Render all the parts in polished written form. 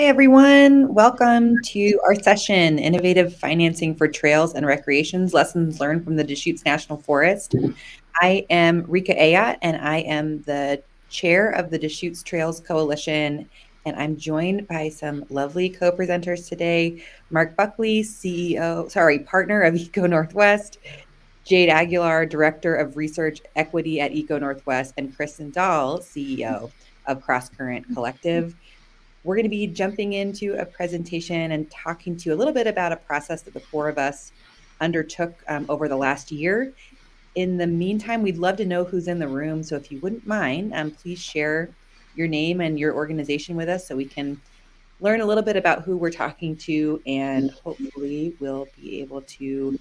everyone. Welcome to our session, Innovative Financing for Trails and Recreations, Lessons Learned from the Deschutes National Forest. I am Rika Ayotte, and I am the chair of the Deschutes Trails Coalition, and I'm joined by some lovely co-presenters today, Mark Buckley, partner of EcoNorthwest, Jade Aguilar, Director of Research Equity at EcoNorthwest, and Kristin Dahl, CEO of Crosscurrent Collective. We're going to be jumping into a presentation and talking to you a little bit about a process that the four of us undertook over the last year. In the meantime, we'd love to know who's in the room. So if you wouldn't mind, please share your name and your organization with us so we can learn a little bit about who we're talking to, and hopefully we'll be able to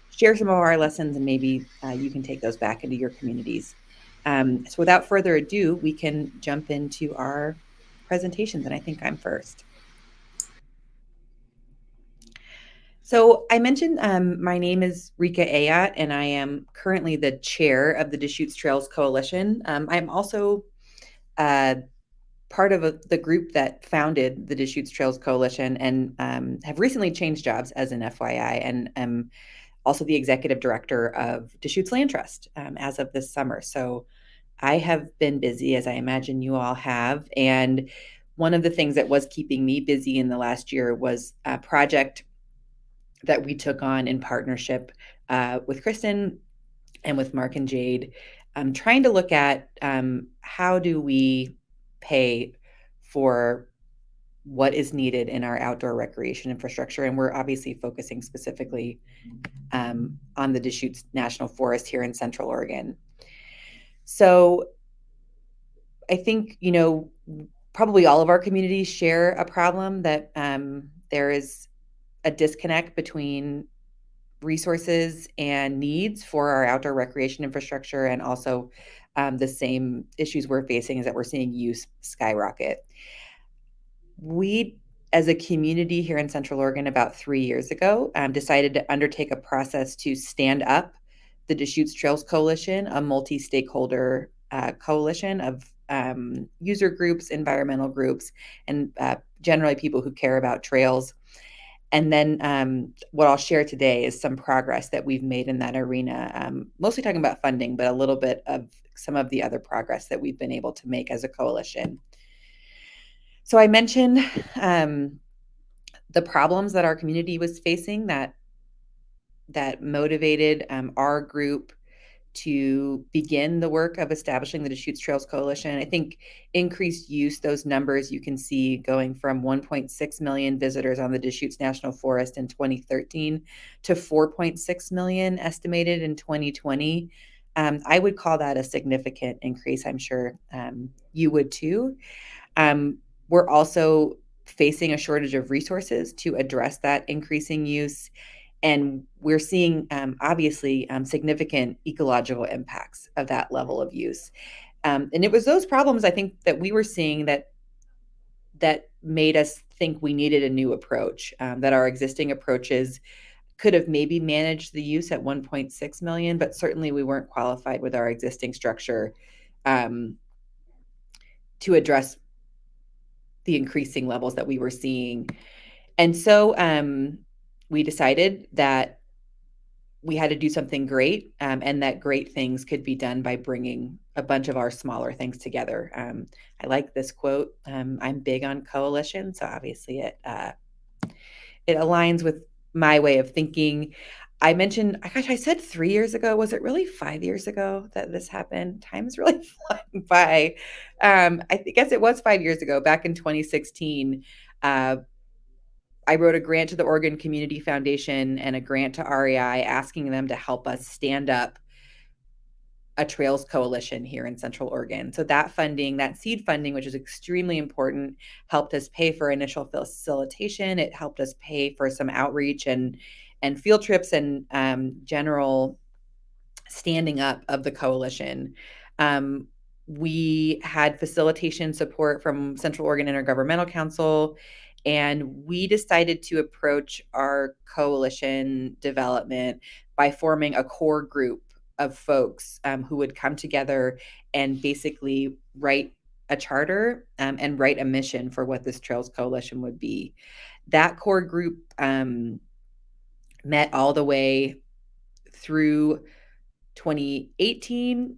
share some of our lessons, and maybe you can take those back into your communities. So without further ado, we can jump into our presentations, and I think I'm first. So I mentioned my name is Rika Ayotte, and I am currently the chair of the Deschutes Trails Coalition. I'm also part of the group that founded the Deschutes Trails Coalition, and have recently changed jobs as an FYI, and am also the executive director of Deschutes Land Trust as of this summer. So I have been busy, as I imagine you all have. And one of the things that was keeping me busy in the last year was a project that we took on in partnership with Kristin and with Mark and Jade, trying to look at how do we pay for what is needed in our outdoor recreation infrastructure. And we're obviously focusing specifically on the Deschutes National Forest here in Central Oregon. So I think, probably all of our communities share a problem that there is a disconnect between resources and needs for our outdoor recreation infrastructure, and also the same issues we're facing is that we're seeing use skyrocket. We, as a community here in Central Oregon, about 3 years ago, decided to undertake a process to stand up the Deschutes Trails Coalition, a multi-stakeholder coalition of user groups, environmental groups, and generally people who care about trails. And then what I'll share today is some progress that we've made in that arena, mostly talking about funding, but a little bit of some of the other progress that we've been able to make as a coalition. So I mentioned the problems that our community was facing that motivated our group to begin the work of establishing the Deschutes Trails Coalition. I think increased use, those numbers you can see going from 1.6 million visitors on the Deschutes National Forest in 2013 to 4.6 million estimated in 2020. I would call that a significant increase. I'm sure you would too. We're also facing a shortage of resources to address that increasing use. And we're seeing, obviously, significant ecological impacts of that level of use. And it was those problems, I think, that we were seeing that made us think we needed a new approach, that our existing approaches could have maybe managed the use at 1.6 million, but certainly we weren't qualified with our existing structure to address the increasing levels that we were seeing. And so we decided that we had to do something great, and that great things could be done by bringing a bunch of our smaller things together. I like this quote. I'm big on coalition, so obviously it aligns with my way of thinking. I mentioned, I said 3 years ago. Was it really 5 years ago that this happened? Time is really flying by. I guess it was 5 years ago, back in 2016. I wrote a grant to the Oregon Community Foundation and a grant to REI asking them to help us stand up a trails coalition here in Central Oregon. So that funding, that seed funding, which is extremely important, helped us pay for initial facilitation. It helped us pay for some outreach and field trips and general standing up of the coalition. We had facilitation support from Central Oregon Intergovernmental Council, and we decided to approach our coalition development by forming a core group of folks who would come together and basically write a charter and write a mission for what this Trails Coalition would be. That core group met all the way through 2018,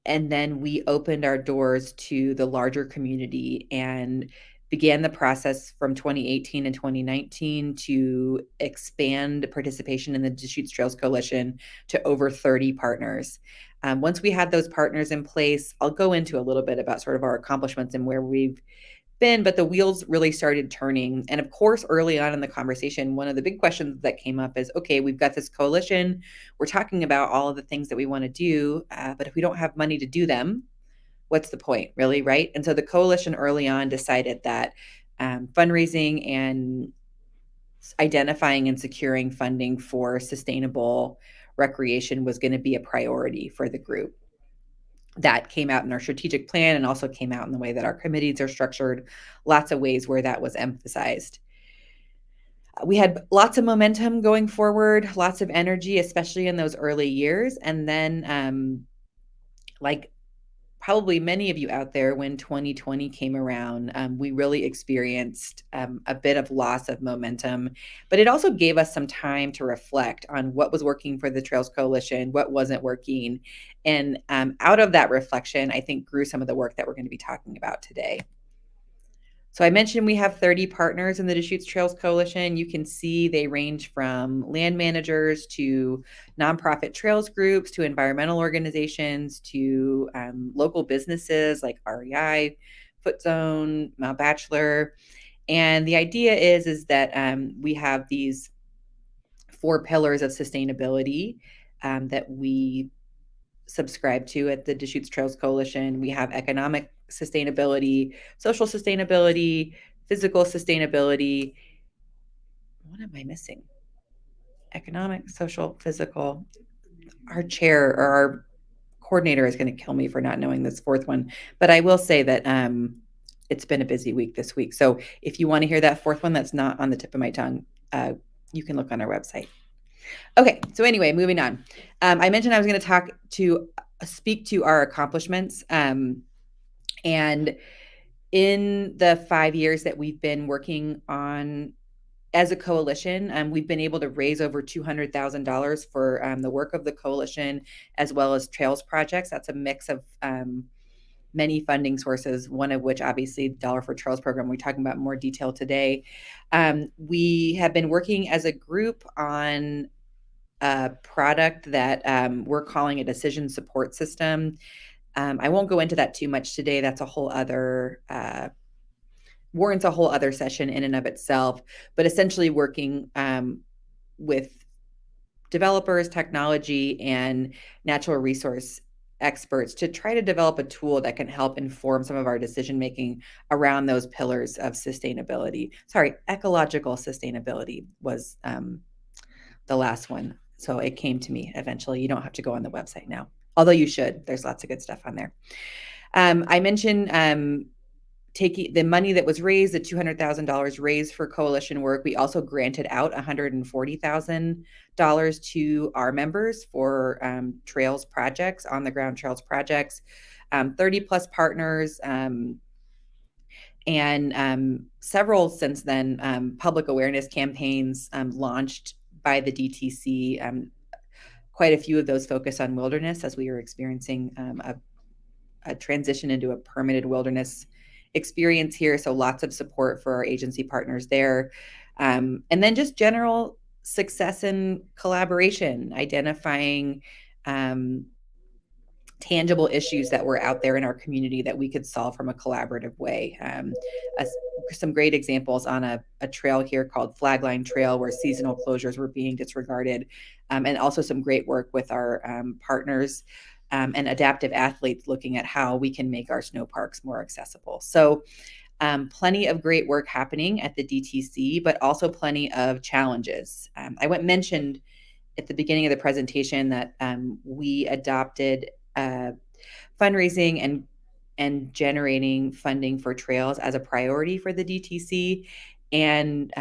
and then we opened our doors to the larger community and began the process from 2018 and 2019 to expand participation in the Deschutes Trails Coalition to over 30 partners. Once we had those partners in place, I'll go into a little bit about sort of our accomplishments and where we've been, but the wheels really started turning. And of course, early on in the conversation, one of the big questions that came up is, okay, we've got this coalition. We're talking about all of the things that we want to do, but if we don't have money to do them, what's the point, really, right? And so the coalition early on decided that fundraising and identifying and securing funding for sustainable recreation was going to be a priority for the group. That came out in our strategic plan and also came out in the way that our committees are structured, lots of ways where that was emphasized. We had lots of momentum going forward, lots of energy, especially in those early years. And then, like probably many of you out there, when 2020 came around, we really experienced a bit of loss of momentum, but it also gave us some time to reflect on what was working for the Trails Coalition, what wasn't working. And out of that reflection, I think grew some of the work that we're going to be talking about today. So I mentioned we have 30 partners in the Deschutes Trails Coalition. You can see they range from land managers to nonprofit trails groups to environmental organizations to local businesses like REI, Foot Zone, Mount Bachelor. And the idea is that we have these 4 pillars of sustainability that we subscribe to at the Deschutes Trails Coalition. We have economic sustainability, social sustainability, physical sustainability. What am I missing? Economic, social, physical. Our chair or our coordinator is going to kill me for not knowing this 4th one. But I will say that it's been a busy week this week. So if you want to hear that 4th one that's not on the tip of my tongue, you can look on our website. Okay, so anyway, moving on. I mentioned I was going to speak to our accomplishments. And in the 5 years that we've been working on as a coalition, we've been able to raise over $200,000 for the work of the coalition, as well as trails projects. That's a mix of many funding sources, one of which obviously the Dollar for Trails program we're talking about in more detail today. We have been working as a group on a product that we're calling a decision support system. I won't go into that too much today. That's a whole other warrants a whole other session in and of itself, but essentially working with developers, technology, and natural resource experts to try to develop a tool that can help inform some of our decision making around those pillars of sustainability. Sorry, ecological sustainability was the last one. So it came to me eventually. You don't have to go on the website now, although you should. There's lots of good stuff on there. I mentioned taking the money that was raised, the $200,000 raised for coalition work. We also granted out $140,000 to our members for trails projects, on the ground trails projects, 30 plus partners, and several since then public awareness campaigns launched by the DTC. Quite a few of those focus on wilderness, as we were experiencing a transition into a permitted wilderness experience here. So lots of support for our agency partners there. And then just general success and collaboration, identifying tangible issues that were out there in our community that we could solve from a collaborative way. Some great examples on a trail here called Flagline Trail, where seasonal closures were being disregarded, and also some great work with our partners and adaptive athletes looking at how we can make our snow parks more accessible. So plenty of great work happening at the DTC, but also plenty of challenges. I mentioned at the beginning of the presentation that we adopted fundraising and generating funding for trails as a priority for the DTC. And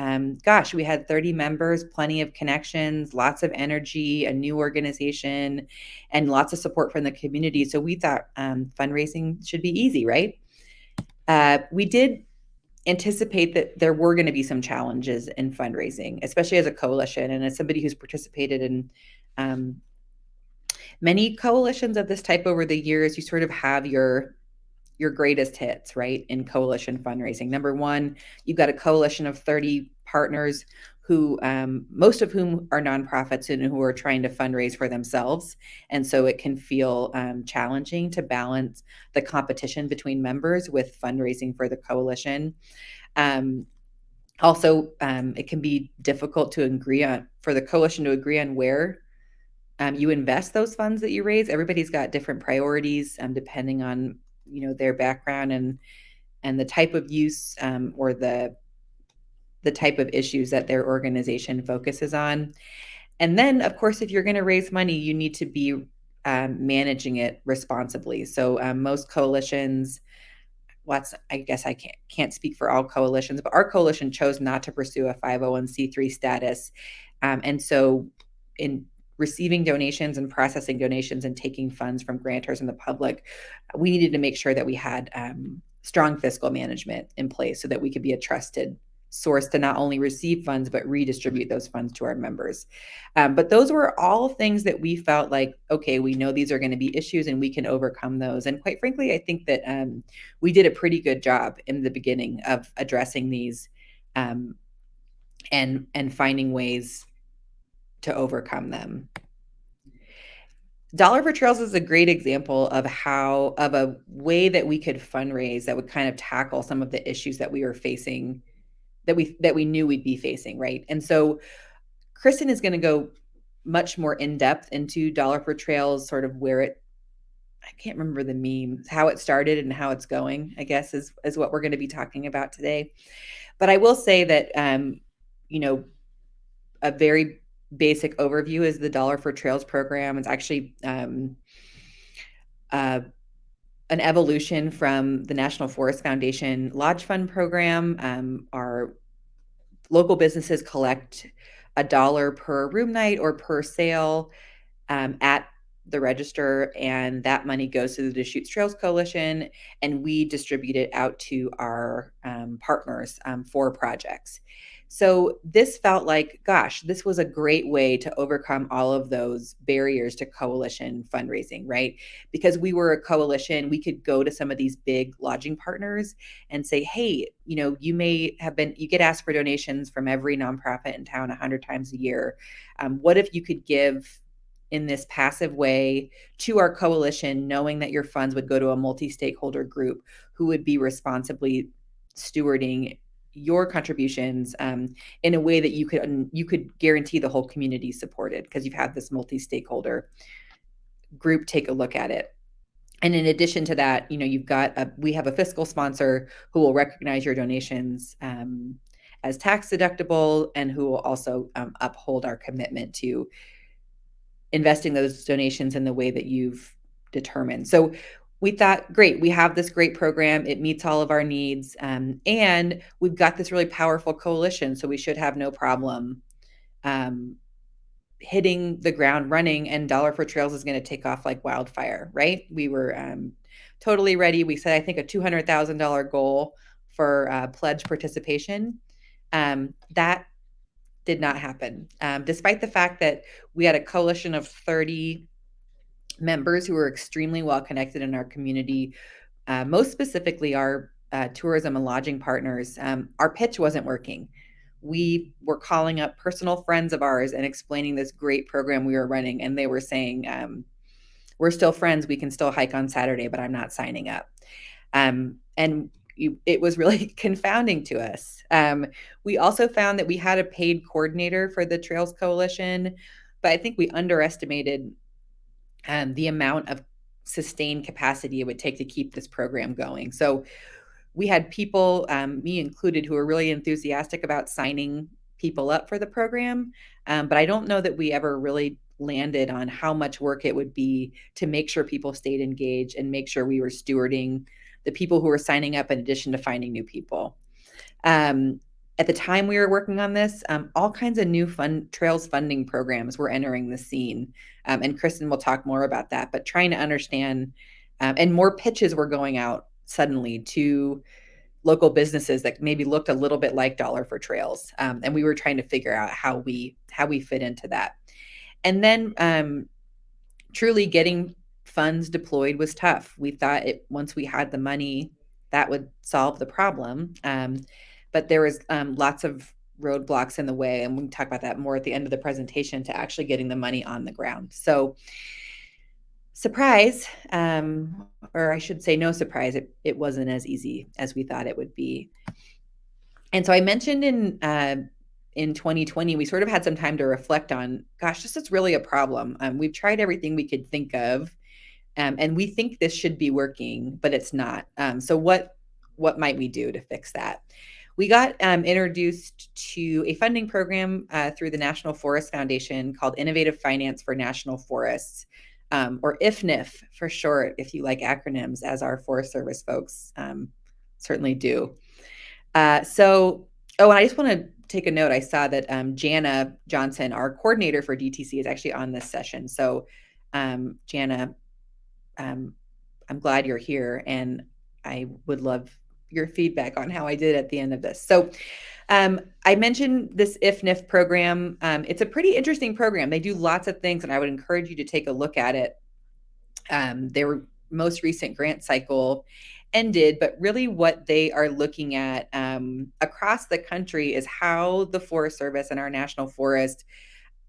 gosh, we had 30 members, plenty of connections, lots of energy, a new organization, and lots of support from the community. So we thought fundraising should be easy, right? We did anticipate that there were going to be some challenges in fundraising, especially as a coalition and as somebody who's participated in um, many coalitions of this type over the years. You sort of have your greatest hits, right, in coalition fundraising. Number one, you've got a coalition of 30 partners who, most of whom are nonprofits and who are trying to fundraise for themselves. And so it can feel challenging to balance the competition between members with fundraising for the coalition. Um, it can be difficult to agree on, for the coalition to agree on where you invest those funds that you raise. Everybody's got different priorities depending on their background and the type of use or the type of issues that their organization focuses on. And then, of course, if you're going to raise money, you need to be managing it responsibly. So most coalitions, I guess I can't speak for all coalitions, but our coalition chose not to pursue a 501c3 status. And so in receiving donations and processing donations and taking funds from grantors and the public, we needed to make sure that we had strong fiscal management in place so that we could be a trusted source to not only receive funds, but redistribute those funds to our members. But those were all things that we felt like, okay, we know these are going to be issues and we can overcome those. And quite frankly, I think that we did a pretty good job in the beginning of addressing these and finding ways to overcome them. Dollar for Trails is a great example of a way that we could fundraise that would kind of tackle some of the issues that we were facing, that we knew we'd be facing, right? And so Kristin is going to go much more in depth into Dollar for Trails, sort of I can't remember the meme, how it started and how it's going, I guess is what we're going to be talking about today. But I will say that, a very basic overview is the Dollar for Trails program. It's actually an evolution from the National Forest Foundation Lodge Fund program. Our local businesses collect $1 per room night or per sale at the register, and that money goes to the Deschutes Trails Coalition, and we distribute it out to our partners for projects. So this felt like, gosh, this was a great way to overcome all of those barriers to coalition fundraising, right? Because we were a coalition, we could go to some of these big lodging partners and say, hey, you get asked for donations from every nonprofit in town 100 times a year. What if you could give in this passive way to our coalition, knowing that your funds would go to a multi-stakeholder group who would be responsibly stewarding your contributions in a way that you could guarantee the whole community supported, because you've had this multi-stakeholder group take a look at it. And in addition to that, we have a fiscal sponsor who will recognize your donations as tax deductible and who will also uphold our commitment to investing those donations in the way that you've determined. So we thought, great, we have this great program. It meets all of our needs. And we've got this really powerful coalition, so we should have no problem hitting the ground running, and Dollar for Trails is going to take off like wildfire, right? We were totally ready. We set, I think, a $200,000 goal for pledge participation. That did not happen, despite the fact that we had a coalition of 30 members who were extremely well connected in our community. Most specifically, our tourism and lodging partners. Our pitch wasn't working. We were calling up personal friends of ours and explaining this great program we were running, and they were saying, we're still friends, we can still hike on Saturday, but I'm not signing up. It was really confounding to us. We also found that we had a paid coordinator for the Trails Coalition, but I think we underestimated the amount of sustained capacity it would take to keep this program going. So we had people, me included, who were really enthusiastic about signing people up for the program. But I don't know that we ever really landed on how much work it would be to make sure people stayed engaged and make sure we were stewarding the people who were signing up in addition to finding new people. At the time we were working on this, all kinds of new trails funding programs were entering the scene. And Kristin will talk more about that, but trying to understand, and more pitches were going out suddenly to local businesses that maybe looked a little bit like Dollar for Trails. And we were trying to figure out how we fit into that. And then truly getting funds deployed was tough. We thought once we had the money, that would solve the problem. But there was lots of roadblocks in the way, and we can talk about that more at the end of the presentation, to actually getting the money on the ground. So surprise, or I should say no surprise, it wasn't as easy as we thought it would be. And so I mentioned in 2020, we sort of had some time to reflect on, gosh, this is really a problem. We've tried everything we could think of, and we think this should be working, but it's not. So what might we do to fix that? We got introduced to a funding program through the National Forest Foundation called Innovative Finance for National Forests, or IFNIF for short, if you like acronyms, as our Forest Service folks certainly do. And I just want to take a note. I saw that Jana Johnson, our coordinator for DTC, is actually on this session. So Jana, I'm glad you're here, and I would love your feedback on how I did at the end of this. So I mentioned this IFNIF program. It's a pretty interesting program. They do lots of things, and I would encourage you to take a look at it. Their most recent grant cycle ended, but really what they are looking at across the country is how the Forest Service and our National Forest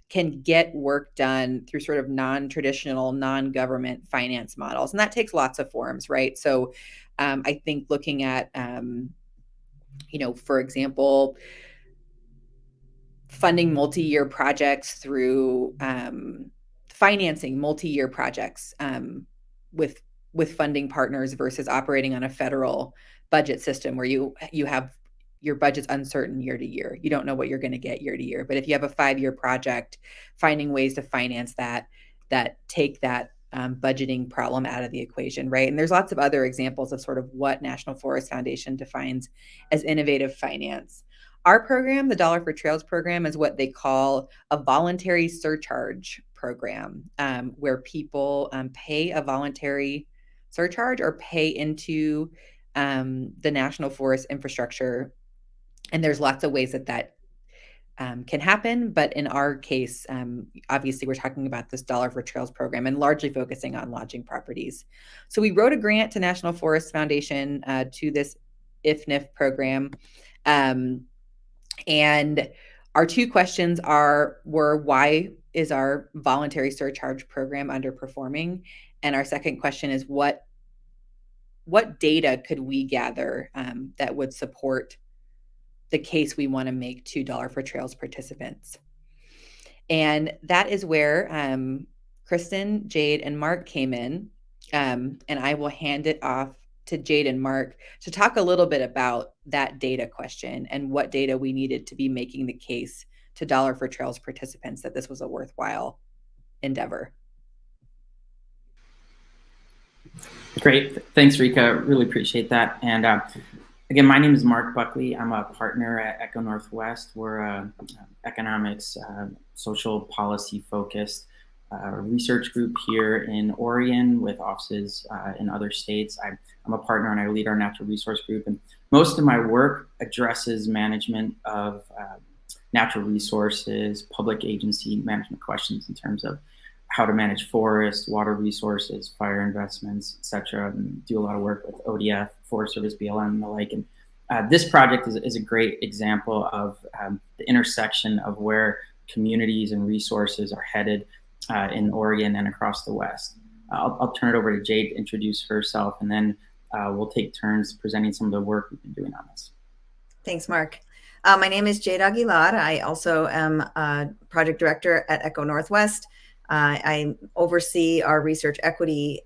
can get work done through sort of non-traditional, non-government finance models. And that takes lots of forms, right? So I think looking at, for example, funding multi-year projects through financing multi-year projects with funding partners versus operating on a federal budget system where you have your budget's uncertain year to year. You don't know what you're going to get year to year. But if you have a 5-year project, finding ways to finance that take that budgeting problem out of the equation, right? And there's lots of other examples of sort of what National Forest Foundation defines as innovative finance. Our program, the Dollar for Trails program, is what they call a voluntary surcharge program, where people pay a voluntary surcharge or pay into the National Forest infrastructure. And there's lots of ways that can happen. But in our case, obviously, we're talking about this Dollar for Trails program and largely focusing on lodging properties. So we wrote a grant to National Forest Foundation to this IFNIF program. And our two questions were why is our voluntary surcharge program underperforming? And our second question is what data could we gather that would support the case we want to make to Dollar for Trails participants? And that is where Kristin, Jade, and Mark came in. And I will hand it off to Jade and Mark to talk a little bit about that data question and what data we needed to be making the case to Dollar for Trails participants that this was a worthwhile endeavor. Great. Thanks, Rika. Really appreciate that. And again, my name is Mark Buckley. I'm a partner at EcoNorthwest. We're a economics, social policy focused research group here in Oregon with offices in other states. I'm a partner and I lead our natural resource group. And most of my work addresses management of natural resources, public agency management questions in terms of how to manage forests, water resources, fire investments, et cetera, and do a lot of work with ODF, Forest Service, BLM, and the like. And this project is a great example of the intersection of where communities and resources are headed in Oregon and across the West. I'll turn it over to Jade to introduce herself, and then we'll take turns presenting some of the work we've been doing on this. Thanks, Mark. My name is Jade Aguilar. I also am a project director at EcoNorthwest. I oversee our research equity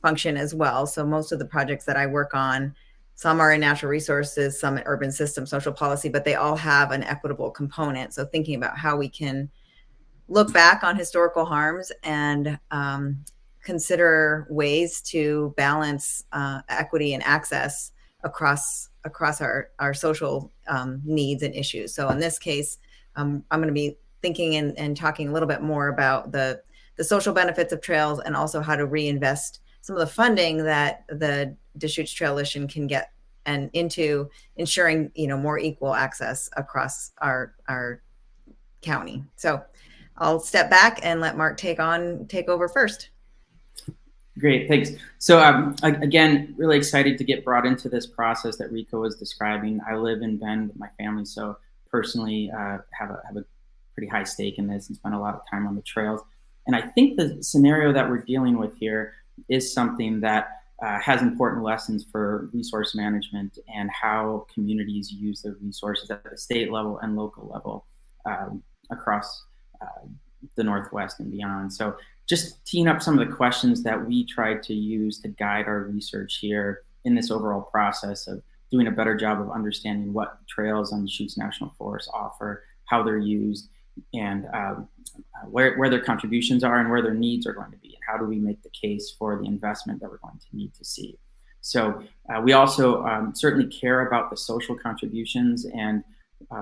function as well. So most of the projects that I work on, some are in natural resources, some in urban systems, social policy, but they all have an equitable component. So thinking about how we can look back on historical harms and consider ways to balance equity and access across our social needs and issues. So in this case, I'm going to be thinking and talking a little bit more about the social benefits of trails and also how to reinvest some of the funding that the Deschutes Coalition can get and into ensuring, more equal access across our county. So I'll step back and let Mark take over first. Great, thanks. So again, really excited to get brought into this process that Rika was describing. I live in Bend with my family, so personally have a pretty high stake in this and spend a lot of time on the trails. And I think the scenario that we're dealing with here is something that has important lessons for resource management and how communities use their resources at the state level and local level across the Northwest and beyond. So just teeing up some of the questions that we tried to use to guide our research here in this overall process of doing a better job of understanding what trails on the Deschutes National Forest offer, how they're used, and where their contributions are and where their needs are going to be, and how do we make the case for the investment that we're going to need to see. So we also certainly care about the social contributions and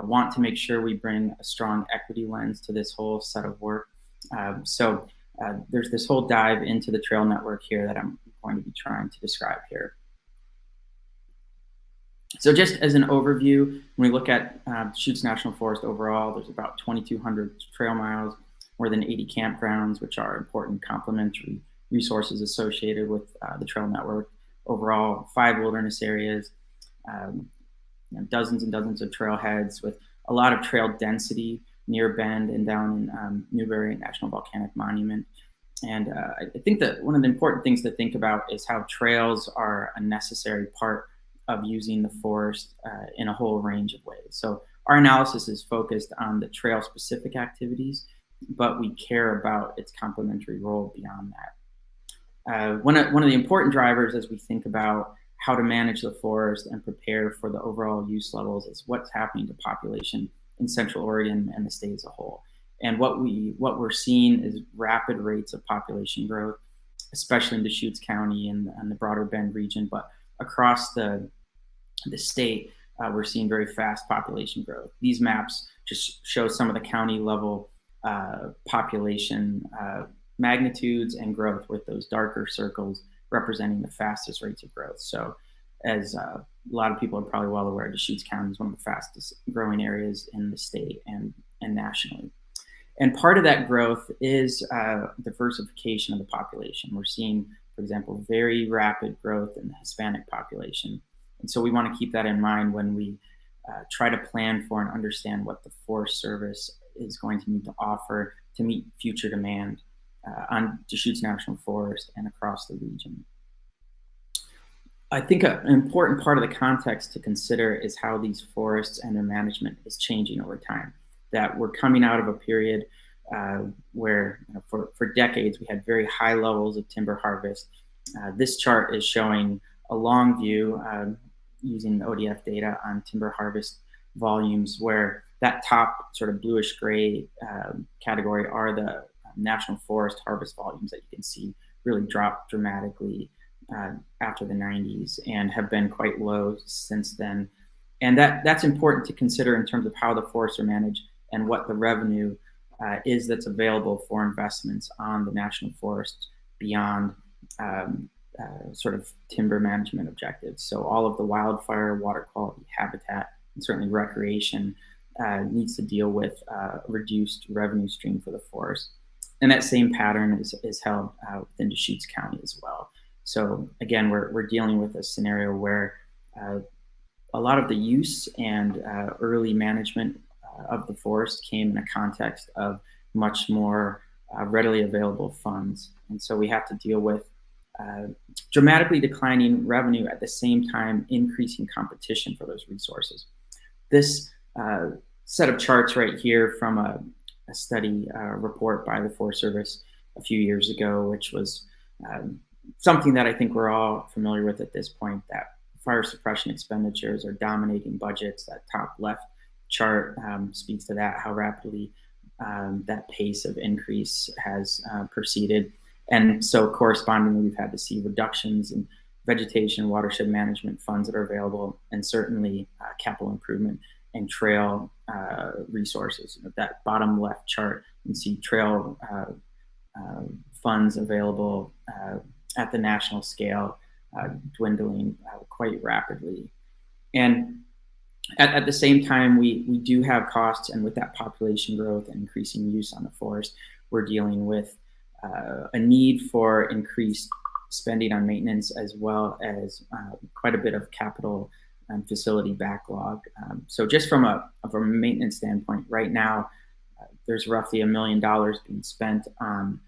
want to make sure we bring a strong equity lens to this whole set of work. So there's this whole dive into the trail network here that I'm going to be trying to describe here. So just as an overview, when we look at Deschutes National Forest overall, there's about 2,200 trail miles, more than 80 campgrounds, which are important complementary resources associated with the trail network. Overall, 5 wilderness areas, dozens and dozens of trailheads with a lot of trail density near Bend and down in Newberry National Volcanic Monument. And I think that one of the important things to think about is how trails are a necessary part of using the forest in a whole range of ways. So our analysis is focused on the trail-specific activities, but we care about its complementary role beyond that. One of the important drivers as we think about how to manage the forest and prepare for the overall use levels is what's happening to population in Central Oregon and the state as a whole. And what we're seeing is rapid rates of population growth, especially in Deschutes County and the broader Bend region, but across the state, we're seeing very fast population growth. These maps just show some of the county level population magnitudes and growth, with those darker circles representing the fastest rates of growth. So as a lot of people are probably well aware, Deschutes County is one of the fastest growing areas in the state and nationally. And part of that growth is diversification of the population. We're seeing, for example, very rapid growth in the Hispanic population. And so we want to keep that in mind when we try to plan for and understand what the Forest Service is going to need to offer to meet future demand on Deschutes National Forest and across the region. I think an important part of the context to consider is how these forests and their management is changing over time. That we're coming out of a period where for decades we had very high levels of timber harvest. This chart is showing a long view using the ODF data on timber harvest volumes, where that top sort of bluish gray category are the national forest harvest volumes that you can see really dropped dramatically after the 90s and have been quite low since then. And that's important to consider in terms of how the forests are managed and what the revenue is that's available for investments on the national forest beyond sort of timber management objectives. So all of the wildfire, water quality, habitat, and certainly recreation needs to deal with a reduced revenue stream for the forest. And that same pattern is held within Deschutes County as well. So again, we're dealing with a scenario where a lot of the use and early management of the forest came in a context of much more readily available funds. And so we have to deal with dramatically declining revenue at the same time increasing competition for those resources. This set of charts right here from a study report by the Forest Service a few years ago, which was something that I think we're all familiar with at this point, that fire suppression expenditures are dominating budgets. That top left chart speaks to that, how rapidly that pace of increase has proceeded. And so correspondingly, we've had to see reductions in vegetation, watershed management funds that are available, and certainly capital improvement and trail resources. That bottom left chart, you can see trail funds available at the national scale dwindling quite rapidly. And at the same time, we do have costs, and with that population growth and increasing use on the forest, we're dealing with a need for increased spending on maintenance, as well as quite a bit of capital and facility backlog. So just from a maintenance standpoint, right now, there's roughly $1 million being spent on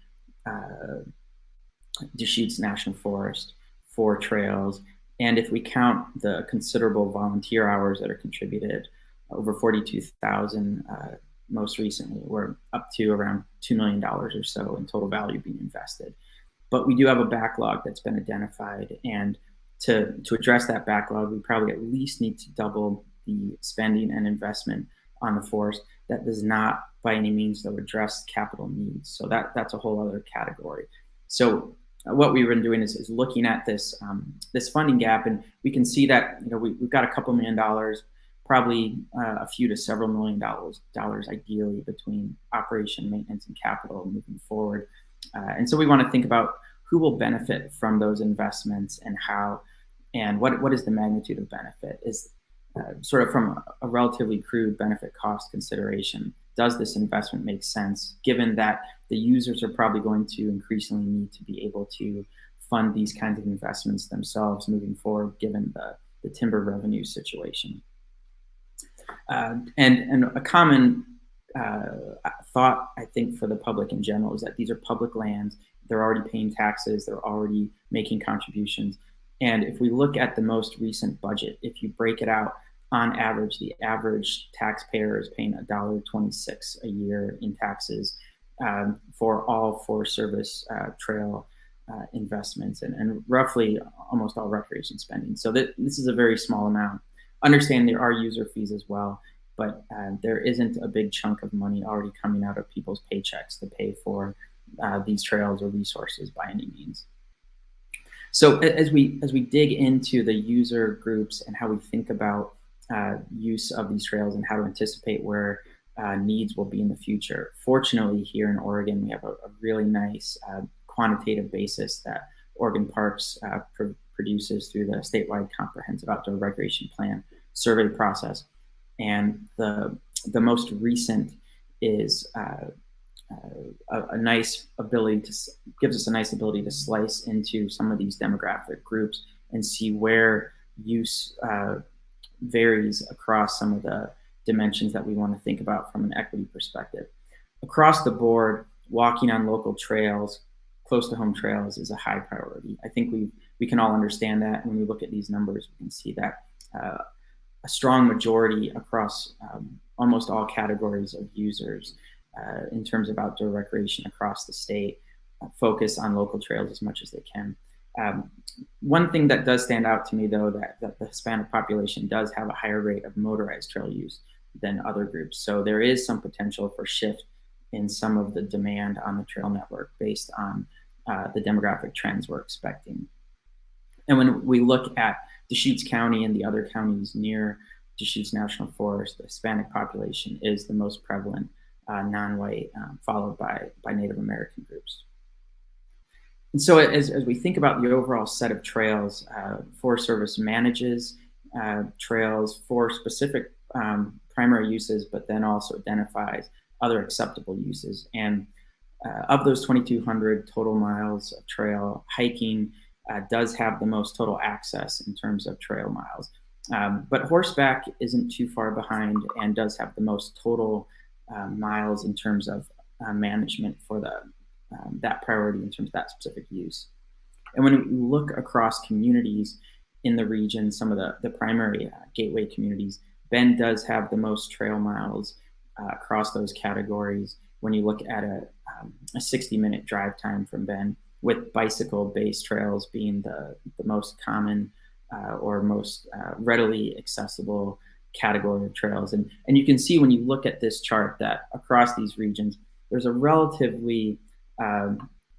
Deschutes National Forest for trails. And if we count the considerable volunteer hours that are contributed, over 42,000 most recently, we're up to around $2 million or so in total value being invested. But we do have a backlog that's been identified. And to address that backlog, we probably at least need to double the spending and investment on the forest. That does not by any means though address capital needs. So that's a whole other category. So what we've been doing is looking at this this funding gap, and we can see that we've got a couple $1 million, probably a few to several $1 million ideally between operation, maintenance, and capital moving forward. And so we want to think about who will benefit from those investments and how, and what is the magnitude of benefit. Is sort of from a relatively crude benefit cost consideration, does this investment make sense, given that the users are probably going to increasingly need to be able to fund these kinds of investments themselves moving forward, given the timber revenue situation. And a common thought, I think, for the public in general is that these are public lands. They're already paying taxes. They're already making contributions. And if we look at the most recent budget, if you break it out, on average, the average taxpayer is paying $1.26 a year in taxes for all Forest Service trail investments and roughly almost all recreation spending. So this is a very small amount. Understand there are user fees as well, but there isn't a big chunk of money already coming out of people's paychecks to pay for these trails or resources by any means. So as we dig into the user groups and how we think about use of these trails and how to anticipate where needs will be in the future, fortunately here in Oregon we have a really nice quantitative basis that Oregon Parks produces through the statewide comprehensive outdoor recreation plan survey process. And the most recent is a nice ability gives us a nice ability to slice into some of these demographic groups and see where use varies across some of the dimensions that we want to think about from an equity perspective. Across the board, walking on local trails, close to home trails, is a high priority. I think we can all understand that. When we look at these numbers, we can see that a strong majority across almost all categories of users in terms of outdoor recreation across the state focus on local trails as much as they can. One thing that does stand out to me, though, that the Hispanic population does have a higher rate of motorized trail use than other groups. So there is some potential for shift in some of the demand on the trail network based on the demographic trends we're expecting. And when we look at Deschutes County and the other counties near Deschutes National Forest, the Hispanic population is the most prevalent non-white, followed by Native American groups. And so as we think about the overall set of trails, Forest Service manages trails for specific primary uses, but then also identifies other acceptable uses. And of those 2,200 total miles of trail, hiking does have the most total access in terms of trail miles. But horseback isn't too far behind and does have the most total miles in terms of management for that priority in terms of that specific use. And when we look across communities in the region, some of the primary gateway communities, Bend does have the most trail miles across those categories. When you look at a 60-minute drive time from Bend, with bicycle-based trails being the most common or most readily accessible category of trails. And you can see when you look at this chart that across these regions, there's a relatively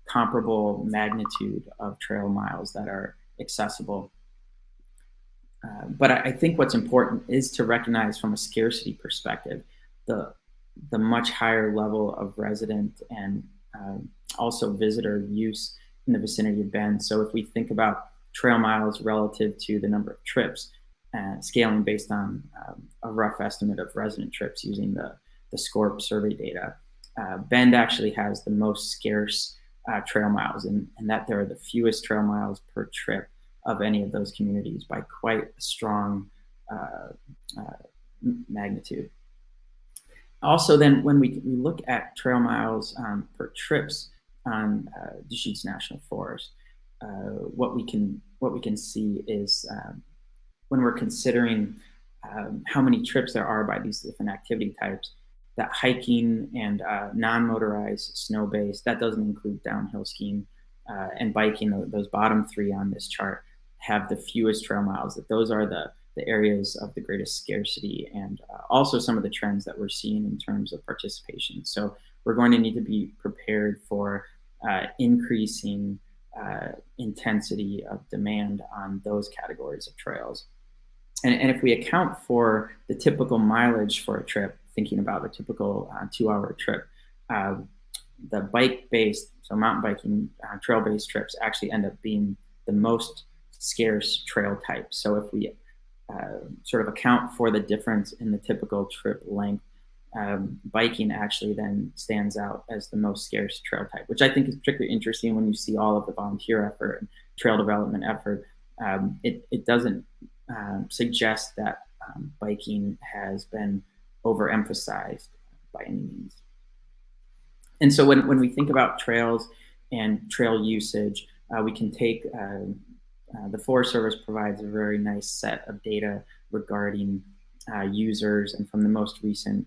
comparable magnitude of trail miles that are accessible. But I think what's important is to recognize from a scarcity perspective, the much higher level of resident and also visitor use in the vicinity of Bend. So if we think about trail miles relative to the number of trips, scaling based on a rough estimate of resident trips using the SCORP survey data. Bend actually has the most scarce trail miles, and that there are the fewest trail miles per trip of any of those communities by quite a strong magnitude. Also, then when we look at trail miles per trips on Deschutes National Forest, what we can see is when we're considering how many trips there are by these different activity types, that hiking and non-motorized snow-based, that doesn't include downhill skiing and biking, those bottom three on this chart have the fewest trail miles, that those are the areas of the greatest scarcity, and also some of the trends that we're seeing in terms of participation. So we're going to need to be prepared for increasing intensity of demand on those categories of trails. And if we account for the typical mileage for a trip, thinking about a typical 2-hour trip, the bike-based, so mountain biking, trail-based trips actually end up being the most scarce trail type. So if we sort of account for the difference in the typical trip length, biking actually then stands out as the most scarce trail type, which I think is particularly interesting when you see all of the volunteer effort and trail development effort. It doesn't suggest that biking has been overemphasized by any means. And so when we think about trails and trail usage, we can take the Forest Service provides a very nice set of data regarding users, and from the most recent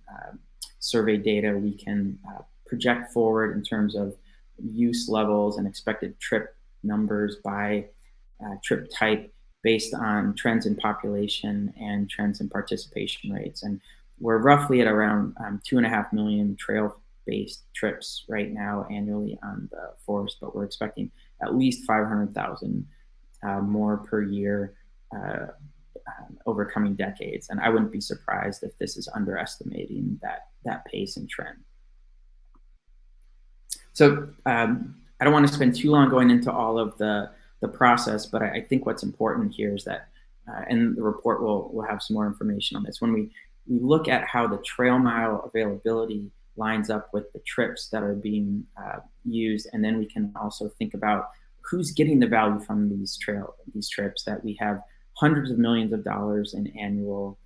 survey data, we can project forward in terms of use levels and expected trip numbers by trip type based on trends in population and trends in participation rates. And we're roughly at around 2.5 million trail-based trips right now annually on the forest, but we're expecting at least 500,000 more per year over coming decades. And I wouldn't be surprised if this is underestimating that pace and trend. So I don't want to spend too long going into all of the process, but I think what's important here is that, and the report will have some more information on this, when we look at how the trail mile availability lines up with the trips that are being used, and then we can also think about who's getting the value from these trips, that we have hundreds of millions of dollars in annual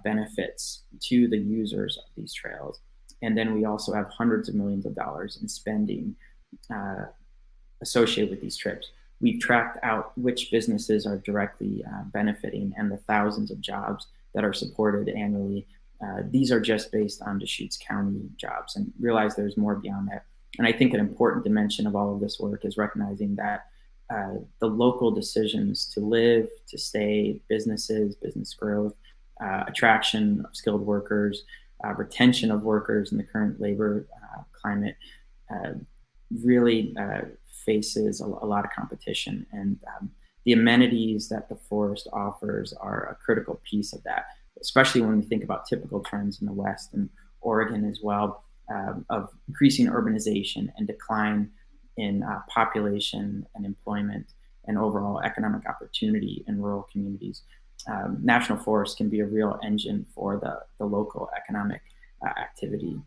benefits to the users of these trails. And then we also have hundreds of millions of dollars in spending associated with these trips. We've tracked out which businesses are directly benefiting and the thousands of jobs that are supported annually. These are just based on Deschutes County jobs, and realize there's more beyond that. And I think an important dimension of all of this work is recognizing that the local decisions to live, to stay, businesses, business growth, attraction of skilled workers, retention of workers in the current labor climate really faces a lot of competition. And the amenities that the forest offers are a critical piece of that, especially when we think about typical trends in the West and Oregon as well, of increasing urbanization and decline in population and employment and overall economic opportunity in rural communities. National forests can be a real engine for the local economic activity.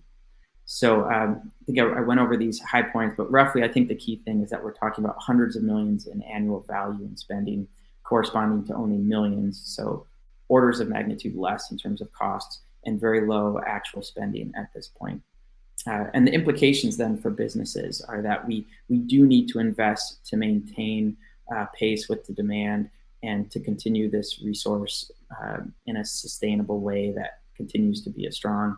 So I think I went over these high points, but roughly I think the key thing is that we're talking about hundreds of millions in annual value and spending corresponding to only millions, so orders of magnitude less in terms of costs, and very low actual spending at this point. And the implications then for businesses are that we do need to invest to maintain pace with the demand and to continue this resource in a sustainable way that continues to be a strong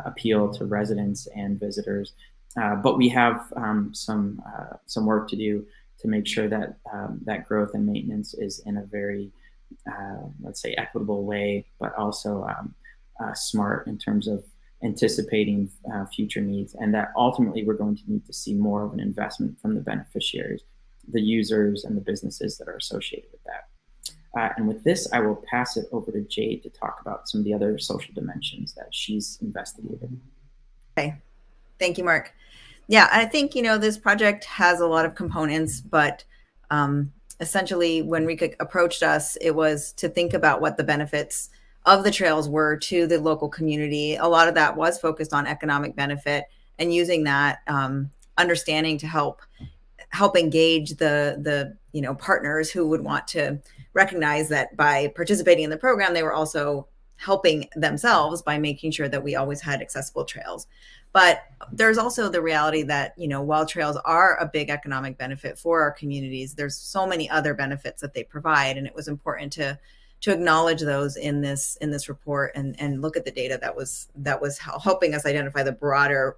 appeal to residents and visitors. But we have some work to do to make sure that that growth and maintenance is in a very, let's say, equitable way, but also smart in terms of anticipating future needs, and that ultimately we're going to need to see more of an investment from the beneficiaries, the users, and the businesses that are associated with that. And with this, I will pass it over to Jade to talk about some of the other social dimensions that she's investigated. Okay, thank you, Mark. Yeah, I think, this project has a lot of components, but essentially, when Rika approached us, it was to think about what the benefits of the trails were to the local community. A lot of that was focused on economic benefit and using that understanding to help engage the partners who would want to recognize that by participating in the program, they were also helping themselves by making sure that we always had accessible trails. But there's also the reality that, while trails are a big economic benefit for our communities, there's so many other benefits that they provide. And it was important to acknowledge those in this report and look at the data that was helping us identify the broader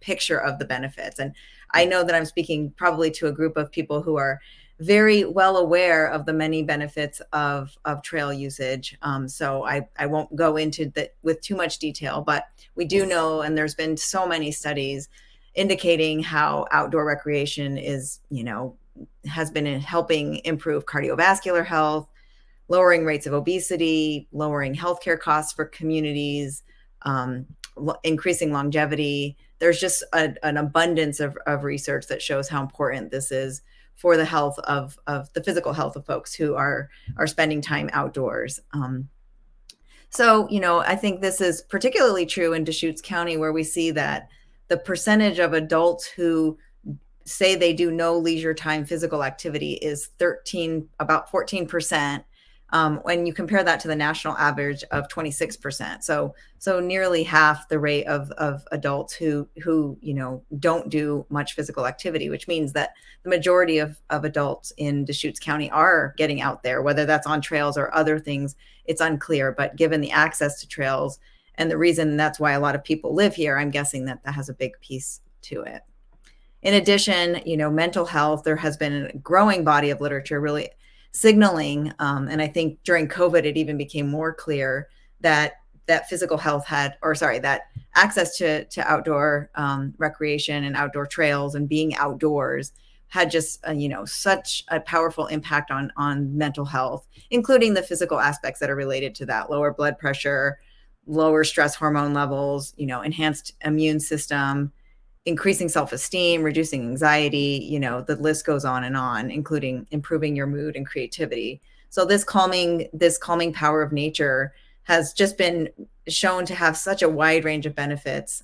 picture of the benefits. And I know that I'm speaking probably to a group of people who are very well aware of the many benefits of trail usage. So I won't go into that with too much detail, but we do know, and there's been so many studies indicating how outdoor recreation is, has been helping improve cardiovascular health, lowering rates of obesity, lowering healthcare costs for communities, increasing longevity. There's just an abundance of research that shows how important this is for the health of the physical health of folks who are spending time outdoors. So, I think this is particularly true in Deschutes County, where we see that the percentage of adults who say they do no leisure time physical activity is about 14%. When you compare that to the national average of 26%. So nearly half the rate of adults who don't do much physical activity, which means that the majority of adults in Deschutes County are getting out there, whether that's on trails or other things, it's unclear. But given the access to trails and the reason that's why a lot of people live here, I'm guessing that has a big piece to it. In addition, mental health, there has been a growing body of literature really signaling, and I think during COVID, it even became more clear that physical health that access to outdoor recreation and outdoor trails and being outdoors had just, such a powerful impact on mental health, including the physical aspects that are related to that: lower blood pressure, lower stress hormone levels, enhanced immune system, increasing self-esteem, reducing anxiety, the list goes on, including improving your mood and creativity. So this calming power of nature has just been shown to have such a wide range of benefits,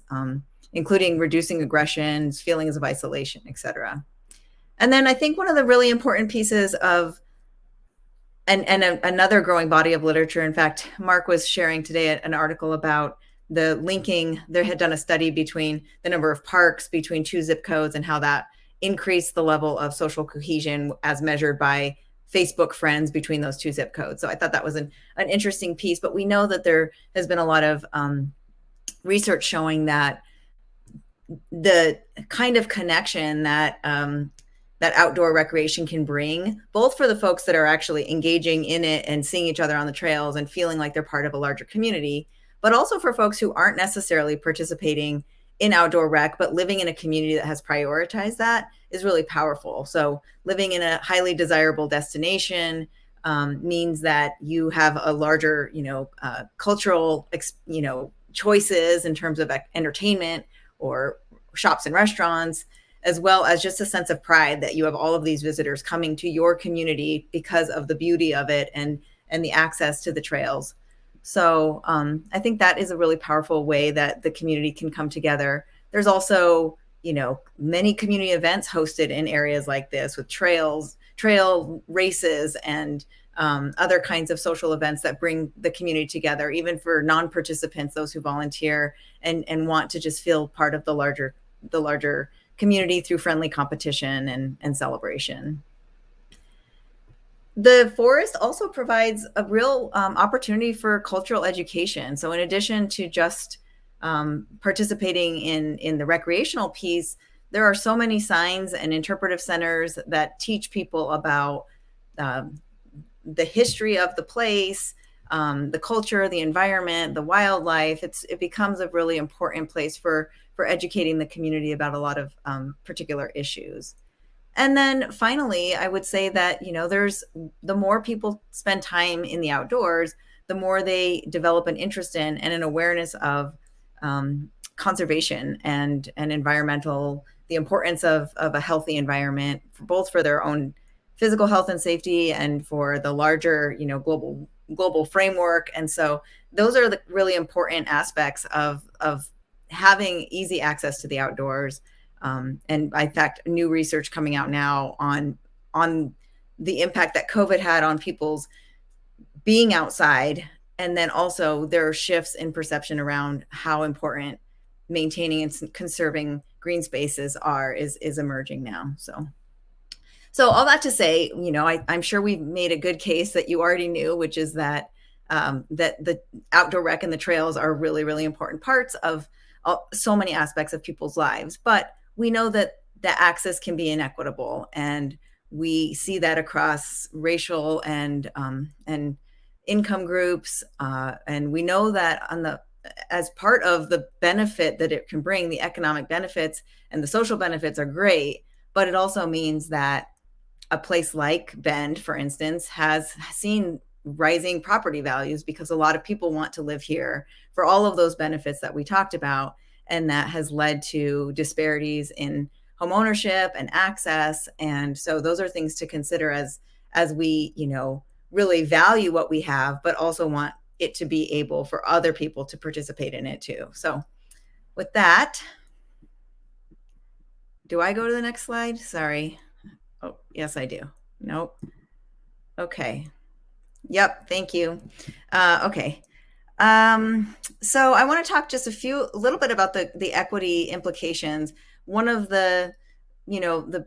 including reducing aggressions, feelings of isolation, etc. And then I think one of the really important pieces of another growing body of literature, in fact, Mark was sharing today an article about the linking. They had done a study between the number of parks between two zip codes and how that increased the level of social cohesion as measured by Facebook friends between those two zip codes. So I thought that was an interesting piece. But we know that there has been a lot of research showing that the kind of connection that that outdoor recreation can bring, both for the folks that are actually engaging in it and seeing each other on the trails and feeling like they're part of a larger community, but also for folks who aren't necessarily participating in outdoor rec, but living in a community that has prioritized that is really powerful. So living in a highly desirable destination means that you have a larger, cultural, choices in terms of entertainment or shops and restaurants, as well as just a sense of pride that you have all of these visitors coming to your community because of the beauty of it and the access to the trails. So I think that is a really powerful way that the community can come together. There's also, many community events hosted in areas like this with trail races and other kinds of social events that bring the community together, even for non-participants, those who volunteer and want to just feel part of the larger community through friendly competition and celebration. The forest also provides a real opportunity for cultural education. So in addition to just participating in the recreational piece, there are so many signs and interpretive centers that teach people about the history of the place, the culture, the environment, the wildlife. It becomes a really important place for educating the community about a lot of particular issues. And then finally, I would say that, there's the more people spend time in the outdoors, the more they develop an interest in and an awareness of conservation and environmental, the importance of a healthy environment, both for their own physical health and safety and for the larger, global framework. And so those are the really important aspects of having easy access to the outdoors. And in fact, new research coming out now on the impact that COVID had on people's being outside. And then also there are shifts in perception around how important maintaining and conserving green spaces is emerging now. So all that to say, I'm sure we've made a good case that you already knew, which is that that the outdoor rec and the trails are really, really important parts of so many aspects of people's lives. But we know that the access can be inequitable, and we see that across racial and income groups. And we know that as part of the benefit that it can bring, the economic benefits and the social benefits are great, but it also means that a place like Bend, for instance, has seen rising property values because a lot of people want to live here for all of those benefits that we talked about. And that has led to disparities in home ownership and access. And so those are things to consider as we, really value what we have, but also want it to be able for other people to participate in it too. So with that, do I go to the next slide? Sorry. Oh, yes, I do. Nope. Okay. Yep. Thank you. Okay. So I want to talk just a little bit about the equity implications. One of the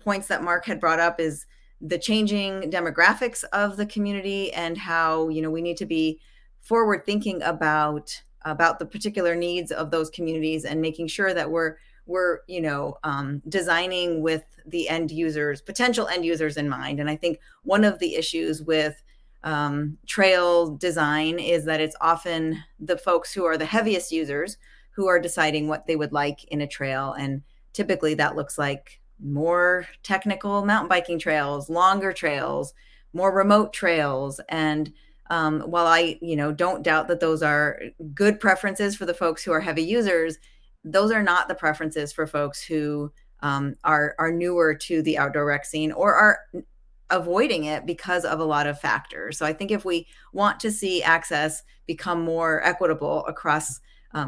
points that Mark had brought up is the changing demographics of the community and how, we need to be forward thinking about the particular needs of those communities and making sure that we're designing with the potential end users in mind. And I think one of the issues with trail design is that it's often the folks who are the heaviest users who are deciding what they would like in a trail. And typically that looks like more technical mountain biking trails, longer trails, more remote trails. And while I, don't doubt that those are good preferences for the folks who are heavy users, those are not the preferences for folks who are newer to the outdoor rec scene or are avoiding it because of a lot of factors. So I think if we want to see access become more equitable across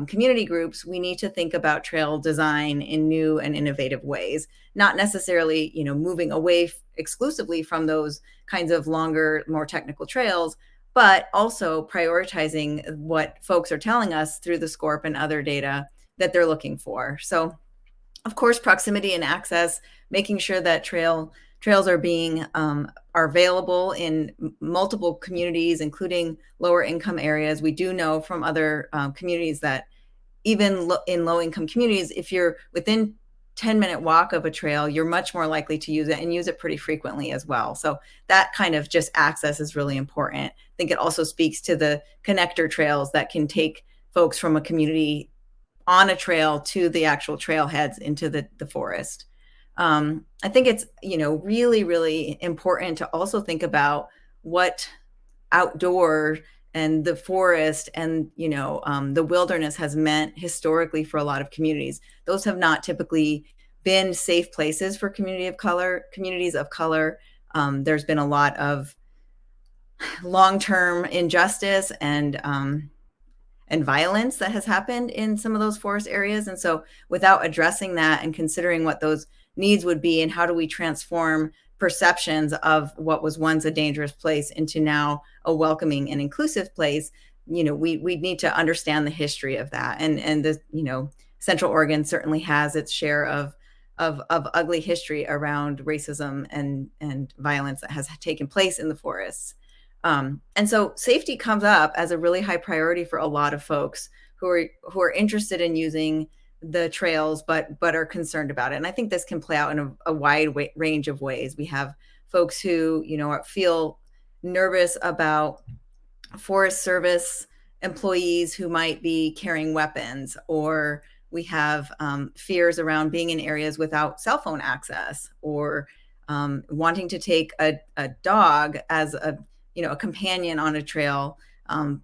community groups, we need to think about trail design in new and innovative ways, not necessarily, moving away exclusively from those kinds of longer, more technical trails, but also prioritizing what folks are telling us through the SCORP and other data that they're looking for. So of course, proximity and access, making sure that trails are available in multiple communities, including lower income areas. We do know from other communities that even in low income communities, if you're within 10-minute walk of a trail, you're much more likely to use it and use it pretty frequently as well. So that kind of just access is really important. I think it also speaks to the connector trails that can take folks from a community on a trail to the actual trailheads into the forest. I think it's, really, really important to also think about what outdoor and the forest and, the wilderness has meant historically for a lot of communities. Those have not typically been safe places for communities of color. There's been a lot of long-term injustice and violence that has happened in some of those forest areas. And so without addressing that and considering what those needs would be and how do we transform perceptions of what was once a dangerous place into now a welcoming and inclusive place, we need to understand the history of that. And the, Central Oregon certainly has its share of ugly history around racism and violence that has taken place in the forests. And so safety comes up as a really high priority for a lot of folks who are interested in using the trails, but are concerned about it. And I think this can play out in a wide range of ways. We have folks who, feel nervous about Forest Service employees who might be carrying weapons, or we have fears around being in areas without cell phone access, or wanting to take a dog as a companion on a trail,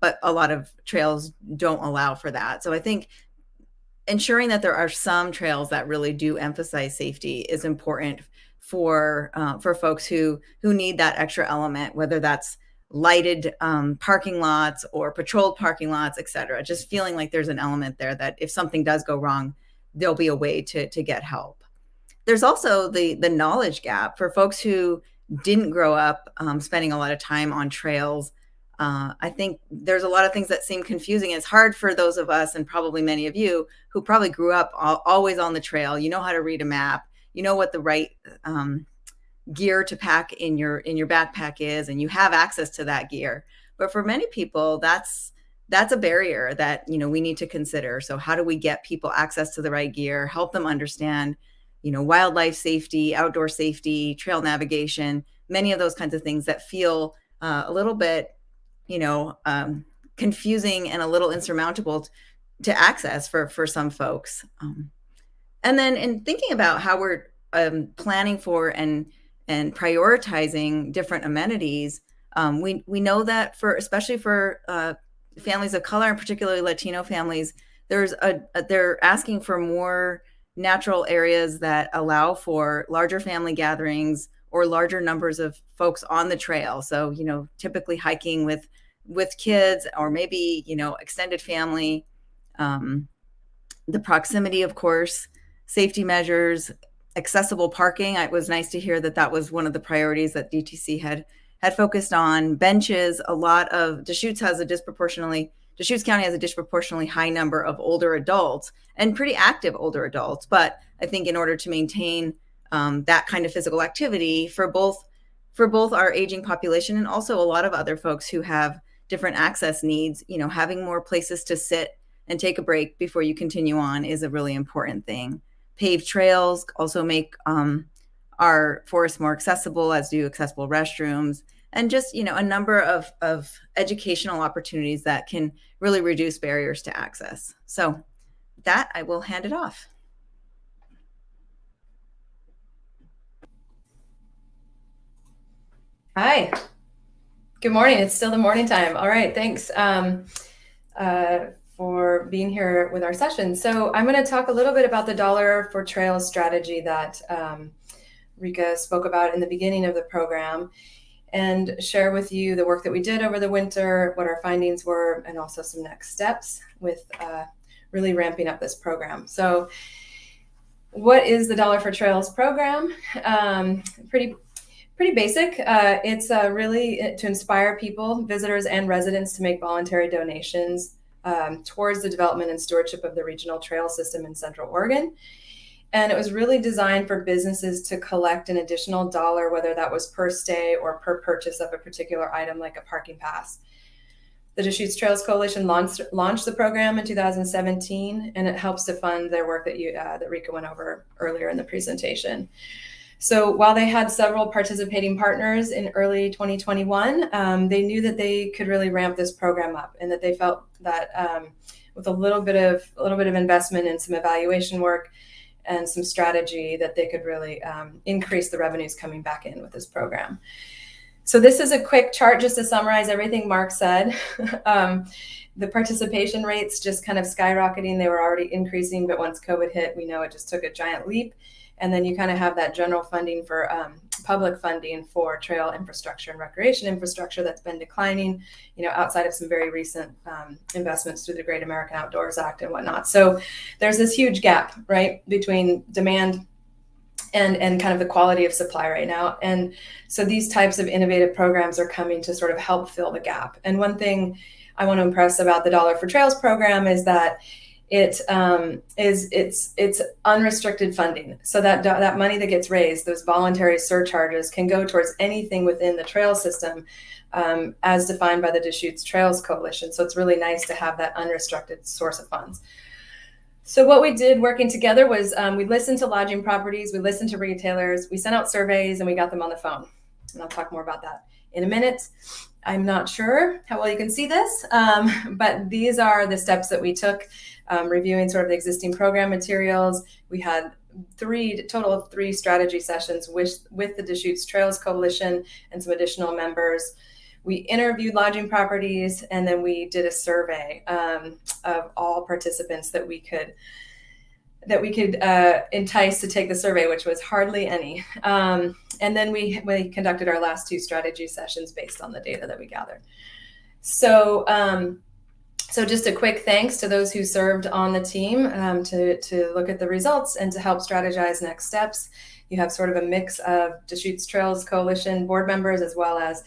but a lot of trails don't allow for that. So I think ensuring that there are some trails that really do emphasize safety is important for folks who need that extra element, whether that's lighted parking lots or patrolled parking lots, et cetera. Just feeling like there's an element there that if something does go wrong, there'll be a way to get help. There's also the knowledge gap for folks who didn't grow up spending a lot of time on trails. I think there's a lot of things that seem confusing. It's hard for those of us, and probably many of you, who probably grew up always on the trail. You know how to read a map. You know what the right gear to pack in your backpack is, and you have access to that gear. But for many people, that's a barrier that we need to consider. So how do we get people access to the right gear, help them understand wildlife safety, outdoor safety, trail navigation, many of those kinds of things that feel a little bit confusing and a little insurmountable to access for some folks. And then in thinking about how we're planning for and prioritizing different amenities, we know that especially for families of color, and particularly Latino families, they're asking for more natural areas that allow for larger family gatherings or larger numbers of folks on the trail. So, typically hiking with kids, or maybe, extended family, the proximity, of course, safety measures, accessible parking. It was nice to hear that was one of the priorities that DTC had focused on. Benches. A lot of Deschutes County has a disproportionately high number of older adults, and pretty active older adults. But I think in order to maintain that kind of physical activity for both our aging population and also a lot of other folks who have different access needs, having more places to sit and take a break before you continue on is a really important thing. Paved trails also make our forests more accessible, as do accessible restrooms, and just a number of educational opportunities that can really reduce barriers to access. So that, I will hand it off. Hi. Good morning. It's still the morning time. All right. Thanks for being here with our session. So I'm going to talk a little bit about the Dollar for Trails strategy that Rika spoke about in the beginning of the program, and share with you the work that we did over the winter, what our findings were, and also some next steps with really ramping up this program. So what is the Dollar for Trails program? Pretty basic. It's really to inspire people, visitors and residents, to make voluntary donations towards the development and stewardship of the regional trail system in Central Oregon. And it was really designed for businesses to collect an additional $1, whether that was per stay or per purchase of a particular item like a parking pass. The Deschutes Trails Coalition launched the program in 2017, and it helps to fund their work that Rika went over earlier in the presentation. So while they had several participating partners in early 2021, they knew that they could really ramp this program up, and that they felt that with a little bit of investment and some evaluation work and some strategy, that they could really increase the revenues coming back in with this program. So this is a quick chart just to summarize everything Mark said. The participation rates just kind of skyrocketing. They were already increasing, but once COVID hit, we know it just took a giant leap. And then you kind of have that general funding for public funding for trail infrastructure and recreation infrastructure that's been declining, outside of some very recent investments through the Great American Outdoors Act and whatnot. So there's this huge gap, right, between demand and kind of the quality of supply right now. And so these types of innovative programs are coming to sort of help fill the gap. And one thing I want to impress about the Dollar for Trails program is that it's unrestricted funding. So that money that gets raised, those voluntary surcharges, can go towards anything within the trail system, as defined by the Deschutes Trails Coalition. So it's really nice to have that unrestricted source of funds. So what we did working together was we listened to lodging properties, we listened to retailers, we sent out surveys, and we got them on the phone. And I'll talk more about that in a minute. I'm not sure how well you can see this, but these are the steps that we took, reviewing sort of the existing program materials. We had total of three strategy sessions with the Deschutes Trails Coalition and some additional members. We interviewed lodging properties, and then we did a survey of all participants that we could that we could entice to take the survey, which was hardly any. And then we conducted our last 2 strategy sessions based on the data that we gathered. So just a quick thanks to those who served on the team to look at the results and to help strategize next steps. You have sort of a mix of Deschutes Trails Coalition board members, as well as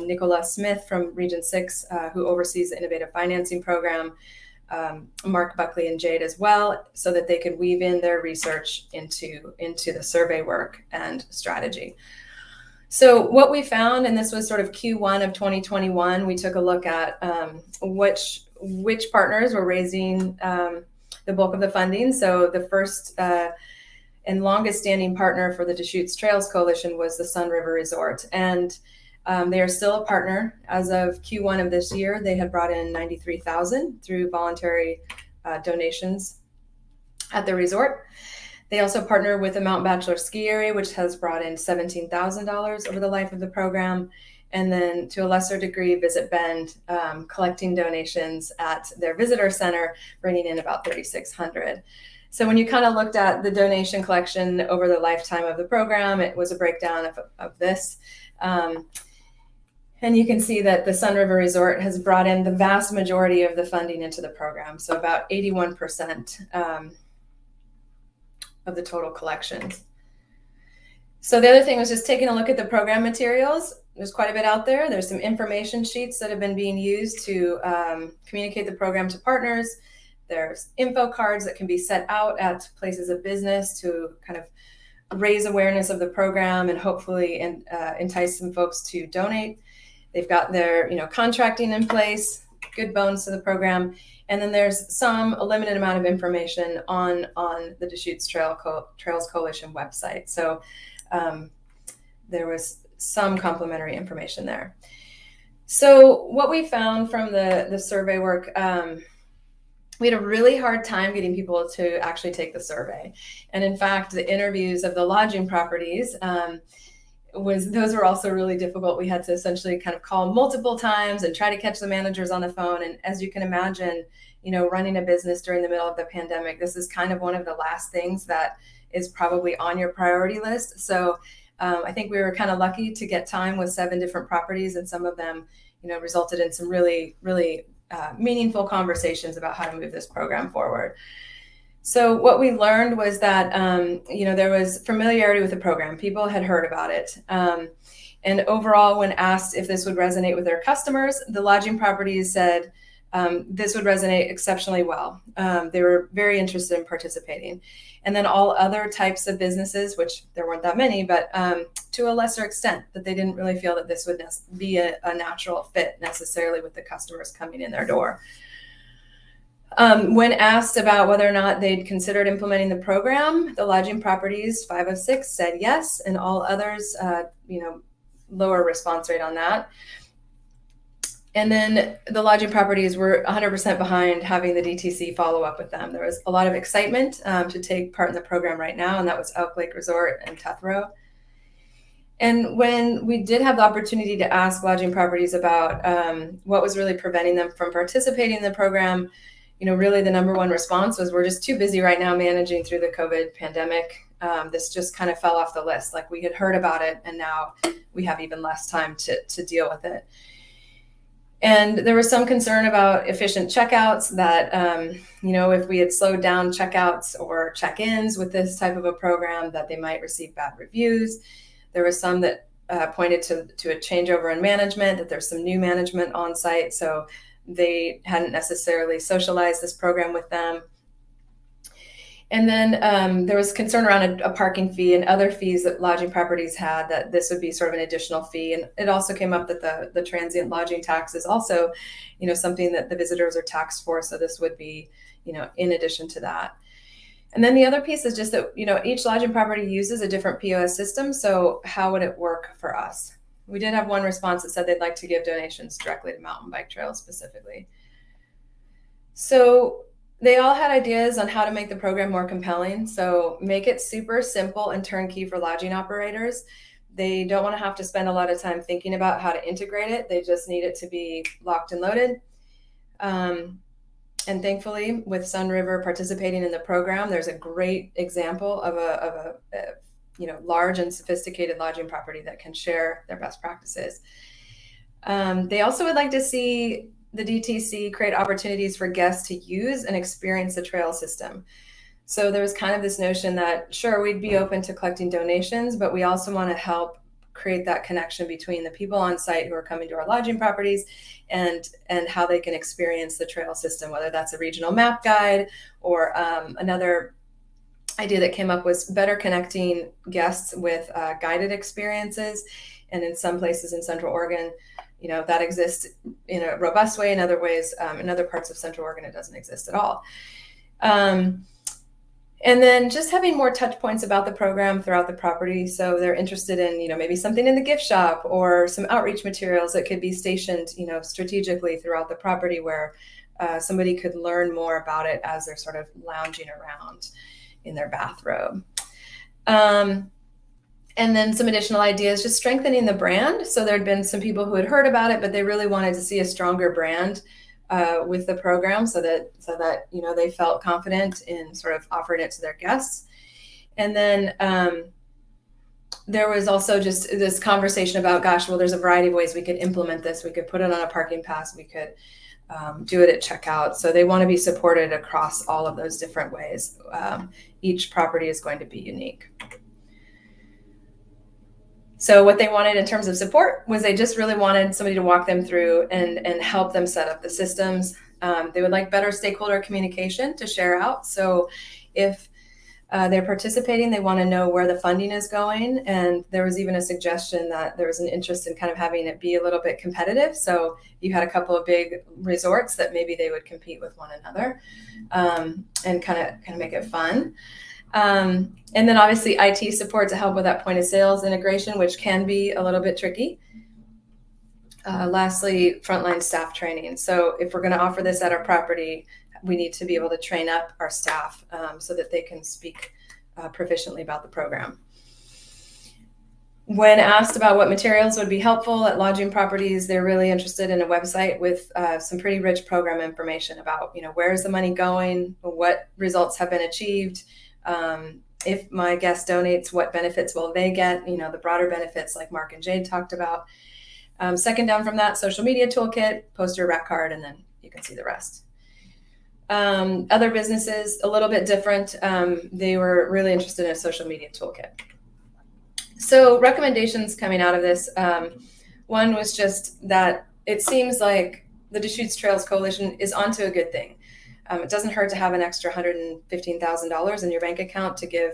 Nicola Smith from Region 6, who oversees the Innovative Financing Program, Mark, Buckley, and Jade as well, so that they could weave in their research into the survey work and strategy. So what we found, and this was sort of Q1 of 2021, we took a look at which partners were raising the bulk of the funding. So the first and longest standing partner for the Deschutes Trails Coalition was the Sun River Resort. And they are still a partner. As of Q1 of this year, they had brought in $93,000 through voluntary donations at the resort. They also partner with the Mount Bachelor Ski Area, which has brought in $17,000 over the life of the program. And then to a lesser degree, Visit Bend, collecting donations at their visitor center, bringing in about $3,600. So when you kind of looked at the donation collection over the lifetime of the program, it was a breakdown of this. And you can see that the Sun River Resort has brought in the vast majority of the funding into the program. So about 81% of the total collections. So the other thing was just taking a look at the program materials. There's quite a bit out there. There's some information sheets that have been being used to communicate the program to partners. There's info cards that can be set out at places of business to kind of raise awareness of the program and hopefully entice some folks to donate. They've got their contracting in place, good bones to the program. And then there's a limited amount of information on the Deschutes Trails Coalition website. So there was some complementary information there. So what we found from the survey work, we had a really hard time getting people to actually take the survey. And in fact, the interviews of the lodging properties, those were also really difficult. We had to essentially kind of call multiple times and try to catch the managers on the phone. And as you can imagine, running a business during the middle of the pandemic, this is kind of one of the last things that is probably on your priority list. So I think we were kind of lucky to get time with 7 different properties, and some of them, resulted in some really, really meaningful conversations about how to move this program forward. So what we learned was that, there was familiarity with the program. People had heard about it. And overall, when asked if this would resonate with their customers, the lodging properties said this would resonate exceptionally well. They were very interested in participating. And then all other types of businesses, which there weren't that many, but to a lesser extent, that they didn't really feel that this would be a natural fit necessarily with the customers coming in their door. When asked about whether or not they'd considered implementing the program, the lodging properties, 5 of 6, said yes, and all others, lower response rate on that. And then the lodging properties were 100% behind having the DTC follow up with them. There was a lot of excitement to take part in the program right now, and that was Elk Lake Resort and Tethrow. And when we did have the opportunity to ask lodging properties about what was really preventing them from participating in the program, really the number one response was, we're just too busy right now managing through the COVID pandemic. This just kind of fell off the list. Like, we had heard about it, and now we have even less time to deal with it. And there was some concern about efficient checkouts, that, if we had slowed down checkouts or check-ins with this type of a program, that they might receive bad reviews. There was some that pointed to a changeover in management, that there's some new management on site, so they hadn't necessarily socialized this program with them. And then there was concern around a parking fee and other fees that lodging properties had, that this would be sort of an additional fee. And it also came up that the transient lodging tax is also, something that the visitors are taxed for. So this would be, in addition to that. And then the other piece is just that, each lodging property uses a different POS system. So how would it work for us? We did have one response that said they'd like to give donations directly to mountain bike trails specifically. So they all had ideas on how to make the program more compelling. So make it super simple and turnkey for lodging operators. They don't want to have to spend a lot of time thinking about how to integrate it. They just need it to be locked and loaded. And thankfully, with Sun River participating in the program, there's a great example of a large and sophisticated lodging property that can share their best practices. They also would like to see the DTC create opportunities for guests to use and experience the trail system. So there's kind of this notion that, sure, we'd be open to collecting donations, but we also want to help create that connection between the people on site who are coming to our lodging properties and how they can experience the trail system, whether that's a regional map guide or another idea that came up was better connecting guests with guided experiences. And in some places in Central Oregon, that exists in a robust way. In other ways, in other parts of Central Oregon, it doesn't exist at all. And then just having more touch points about the program throughout the property. So they're interested in, maybe something in the gift shop or some outreach materials that could be stationed, strategically throughout the property where somebody could learn more about it as they're sort of lounging around in their bathrobe. And then some additional ideas, just strengthening the brand. So there'd been some people who had heard about it, but they really wanted to see a stronger brand with the program so that they felt confident in sort of offering it to their guests. And then there was also just this conversation about, gosh, well, there's a variety of ways we could implement this. We could put it on a parking pass. We could do it at checkout. So they want to be supported across all of those different ways. Each property is going to be unique. So what they wanted in terms of support was they just really wanted somebody to walk them through and help them set up the systems. They would like better stakeholder communication to share out. So if they're participating, they want to know where the funding is going. And there was even a suggestion that there was an interest in kind of having it be a little bit competitive. So you had a couple of big resorts that maybe they would compete with one another and kind of make it fun. And then obviously IT support to help with that point of sales integration, which can be a little bit tricky. Lastly, frontline staff training. So if we're going to offer this at our property, we need to be able to train up our staff so that they can speak proficiently about the program. When asked about what materials would be helpful at lodging properties, they're really interested in a website with some pretty rich program information about, where is the money going, what results have been achieved, if my guest donates, what benefits will they get, the broader benefits like Mark and Jade talked about. Second down from that, social media toolkit, poster, rack card, and then you can see the rest. Other businesses, a little bit different. They were really interested in a social media toolkit. So recommendations coming out of this, one was just that it seems like the Deschutes Trails Coalition is onto a good thing. It doesn't hurt to have an extra $115,000 in your bank account to give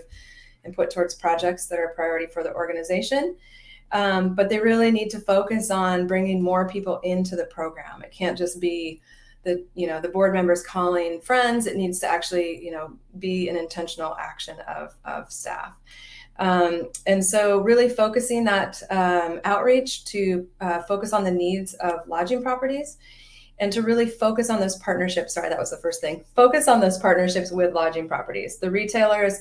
and put towards projects that are a priority for the organization. But they really need to focus on bringing more people into the program. It can't just be the board members calling friends. It needs to actually, be an intentional action of staff. And so really focusing that outreach to focus on the needs of lodging properties and to really focus on those partnerships. Sorry, that was the first thing. Focus on those partnerships with lodging properties. The retailers,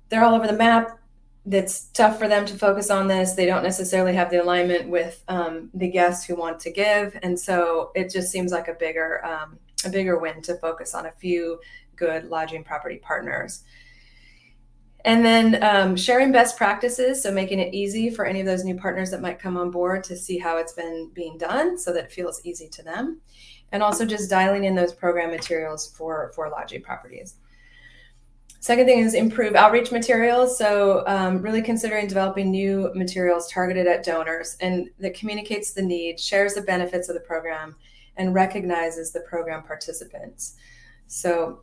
they're all over the map. That's tough for them to focus on this. They don't necessarily have the alignment with the guests who want to give. And so it just seems like a bigger win to focus on a few good lodging property partners. And then sharing best practices, so making it easy for any of those new partners that might come on board to see how it's been being done so that it feels easy to them. And also just dialing in those program materials for lodging properties. Second thing is improve outreach materials. So really considering developing new materials targeted at donors and that communicates the need, shares the benefits of the program, and recognizes the program participants. So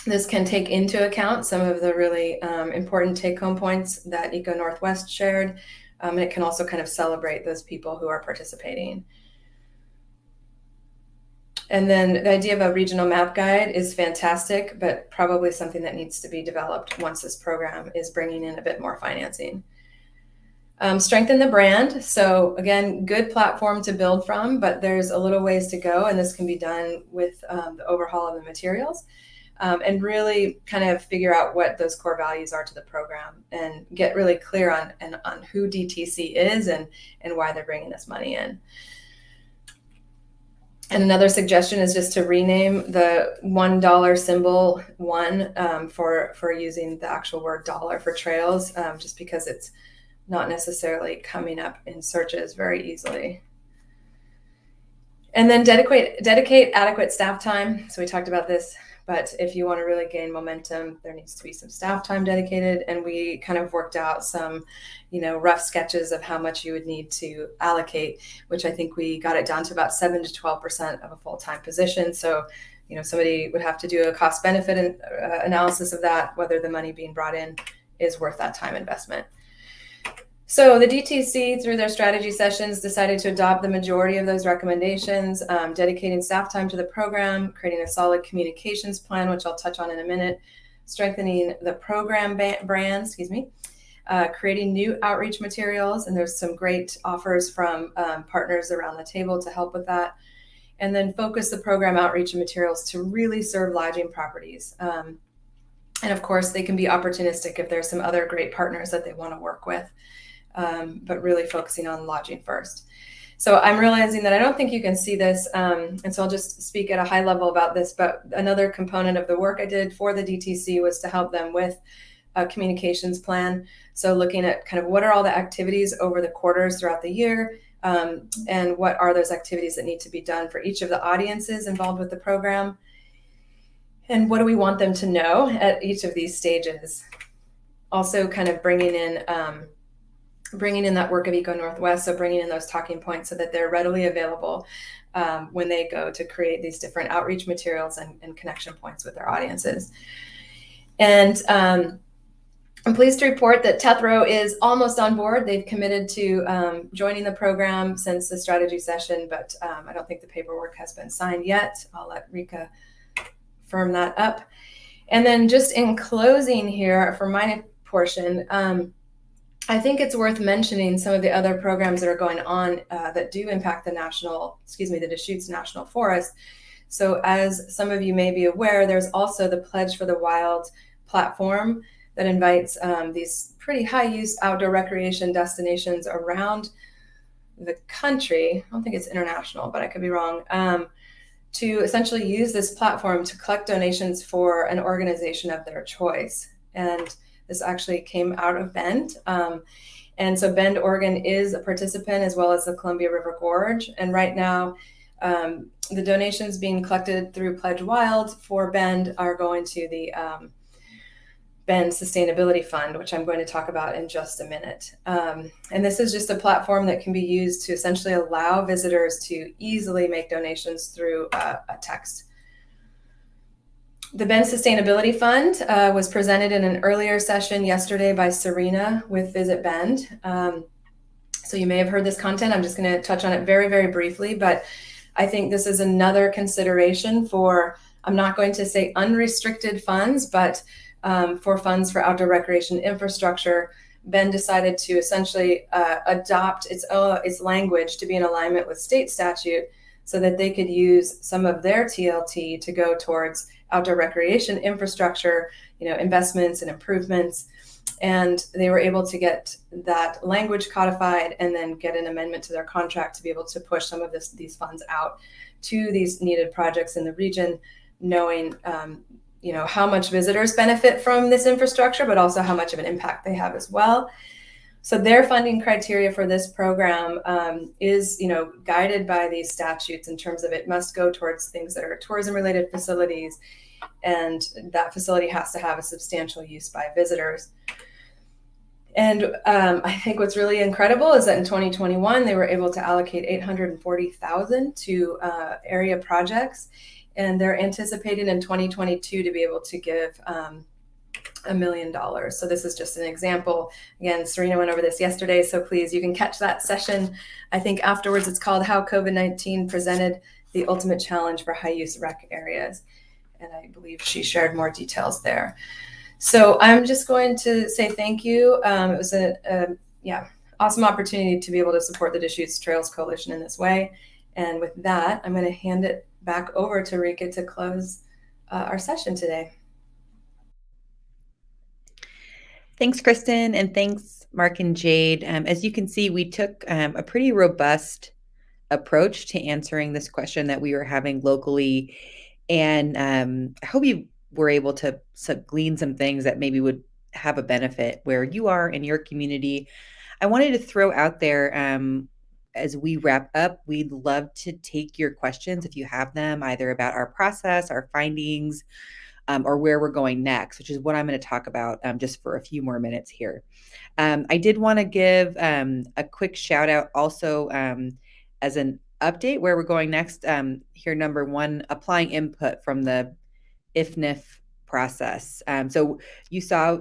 this can take into account some of the really important take-home points that EcoNorthwest shared, and it can also kind of celebrate those people who are participating. And then the idea of a regional map guide is fantastic, but probably something that needs to be developed once this program is bringing in a bit more financing. Strengthen the brand. So again, good platform to build from, but there's a little ways to go, and this can be done with the overhaul of the materials. And really kind of figure out what those core values are to the program and get really clear on who DTC is and why they're bringing this money in. And another suggestion is just to rename the $1 symbol for using the actual word dollar for trails, just because it's not necessarily coming up in searches very easily. And then dedicate adequate staff time. So we talked about this, but if you want to really gain momentum, there needs to be some staff time dedicated. And we kind of worked out some, rough sketches of how much you would need to allocate, which I think we got it down to about 7 to 12% of a full-time position. So, somebody would have to do a cost benefit analysis of that, whether the money being brought in is worth that time investment. So the DTC, through their strategy sessions, decided to adopt the majority of those recommendations, dedicating staff time to the program, creating a solid communications plan, which I'll touch on in a minute, strengthening the program brand, creating new outreach materials, and there's some great offers from partners around the table to help with that, and then focus the program outreach and materials to really serve lodging properties. And of course, they can be opportunistic if there's some other great partners that they want to work with. But really focusing on lodging first. So I'm realizing that I don't think you can see this, and so I'll just speak at a high level about this, but another component of the work I did for the DTC was to help them with a communications plan. So looking at kind of what are all the activities over the quarters throughout the year, and what are those activities that need to be done for each of the audiences involved with the program, and what do we want them to know at each of these stages. Also kind of bringing in that work of ECONorthwest, so bringing in those talking points so that they're readily available when they go to create these different outreach materials and connection points with their audiences. And I'm pleased to report that Tethro is almost on board. They've committed to joining the program since the strategy session, but I don't think the paperwork has been signed yet. I'll let Rika firm that up. And then just in closing here for my portion, I think it's worth mentioning some of the other programs that are going on that do impact the Deschutes National Forest. So as some of you may be aware, there's also the Pledge for the Wild platform that invites these pretty high-use outdoor recreation destinations around the country. I don't think it's international, but I could be wrong, to essentially use this platform to collect donations for an organization of their choice. And this actually came out of Bend. And so Bend, Oregon is a participant, as well as the Columbia River Gorge. And right now, the donations being collected through Pledge Wild for Bend are going to the Bend Sustainability Fund, which I'm going to talk about in just a minute. And this is just a platform that can be used to essentially allow visitors to easily make donations through a text. The Bend Sustainability Fund was presented in an earlier session yesterday by Serena with Visit Bend. So you may have heard this content. I'm just going to touch on it very, very briefly, but I think this is another consideration for, I'm not going to say unrestricted funds, but for funds for outdoor recreation infrastructure. Bend decided to essentially adopt its language to be in alignment with state statute so that they could use some of their TLT to go towards outdoor recreation infrastructure, investments and improvements. And they were able to get that language codified and then get an amendment to their contract to be able to push some of these funds out to these needed projects in the region, knowing how much visitors benefit from this infrastructure, but also how much of an impact they have as well. So their funding criteria for this program is, guided by these statutes in terms of it must go towards things that are tourism-related facilities, and that facility has to have a substantial use by visitors. And I think what's really incredible is that in 2021, they were able to allocate $840,000 to area projects, and they're anticipating in 2022 to be able to give $1 million. So this is just an example. Again, Serena went over this yesterday, so please, you can catch that session. I think afterwards it's called How COVID-19 Presented the Ultimate Challenge for High-Use Rec Areas. And I believe she shared more details there. So I'm just going to say thank you. It was an awesome opportunity to be able to support the Deschutes Trails Coalition in this way. And with that, I'm going to hand it back over to Rika to close our session today. Thanks, Kristin, and thanks, Mark and Jade. As you can see, we took a pretty robust approach to answering this question that we were having locally. And I hope you were able to glean some things that maybe would have a benefit where you are in your community. I wanted to throw out there, as we wrap up, we'd love to take your questions if you have them, either about our process, our findings, or where we're going next, which is what I'm going to talk about just for a few more minutes here. I did want to give a quick shout out also as an update where we're going next. Here, number one, applying input from the IFNIF process. So you saw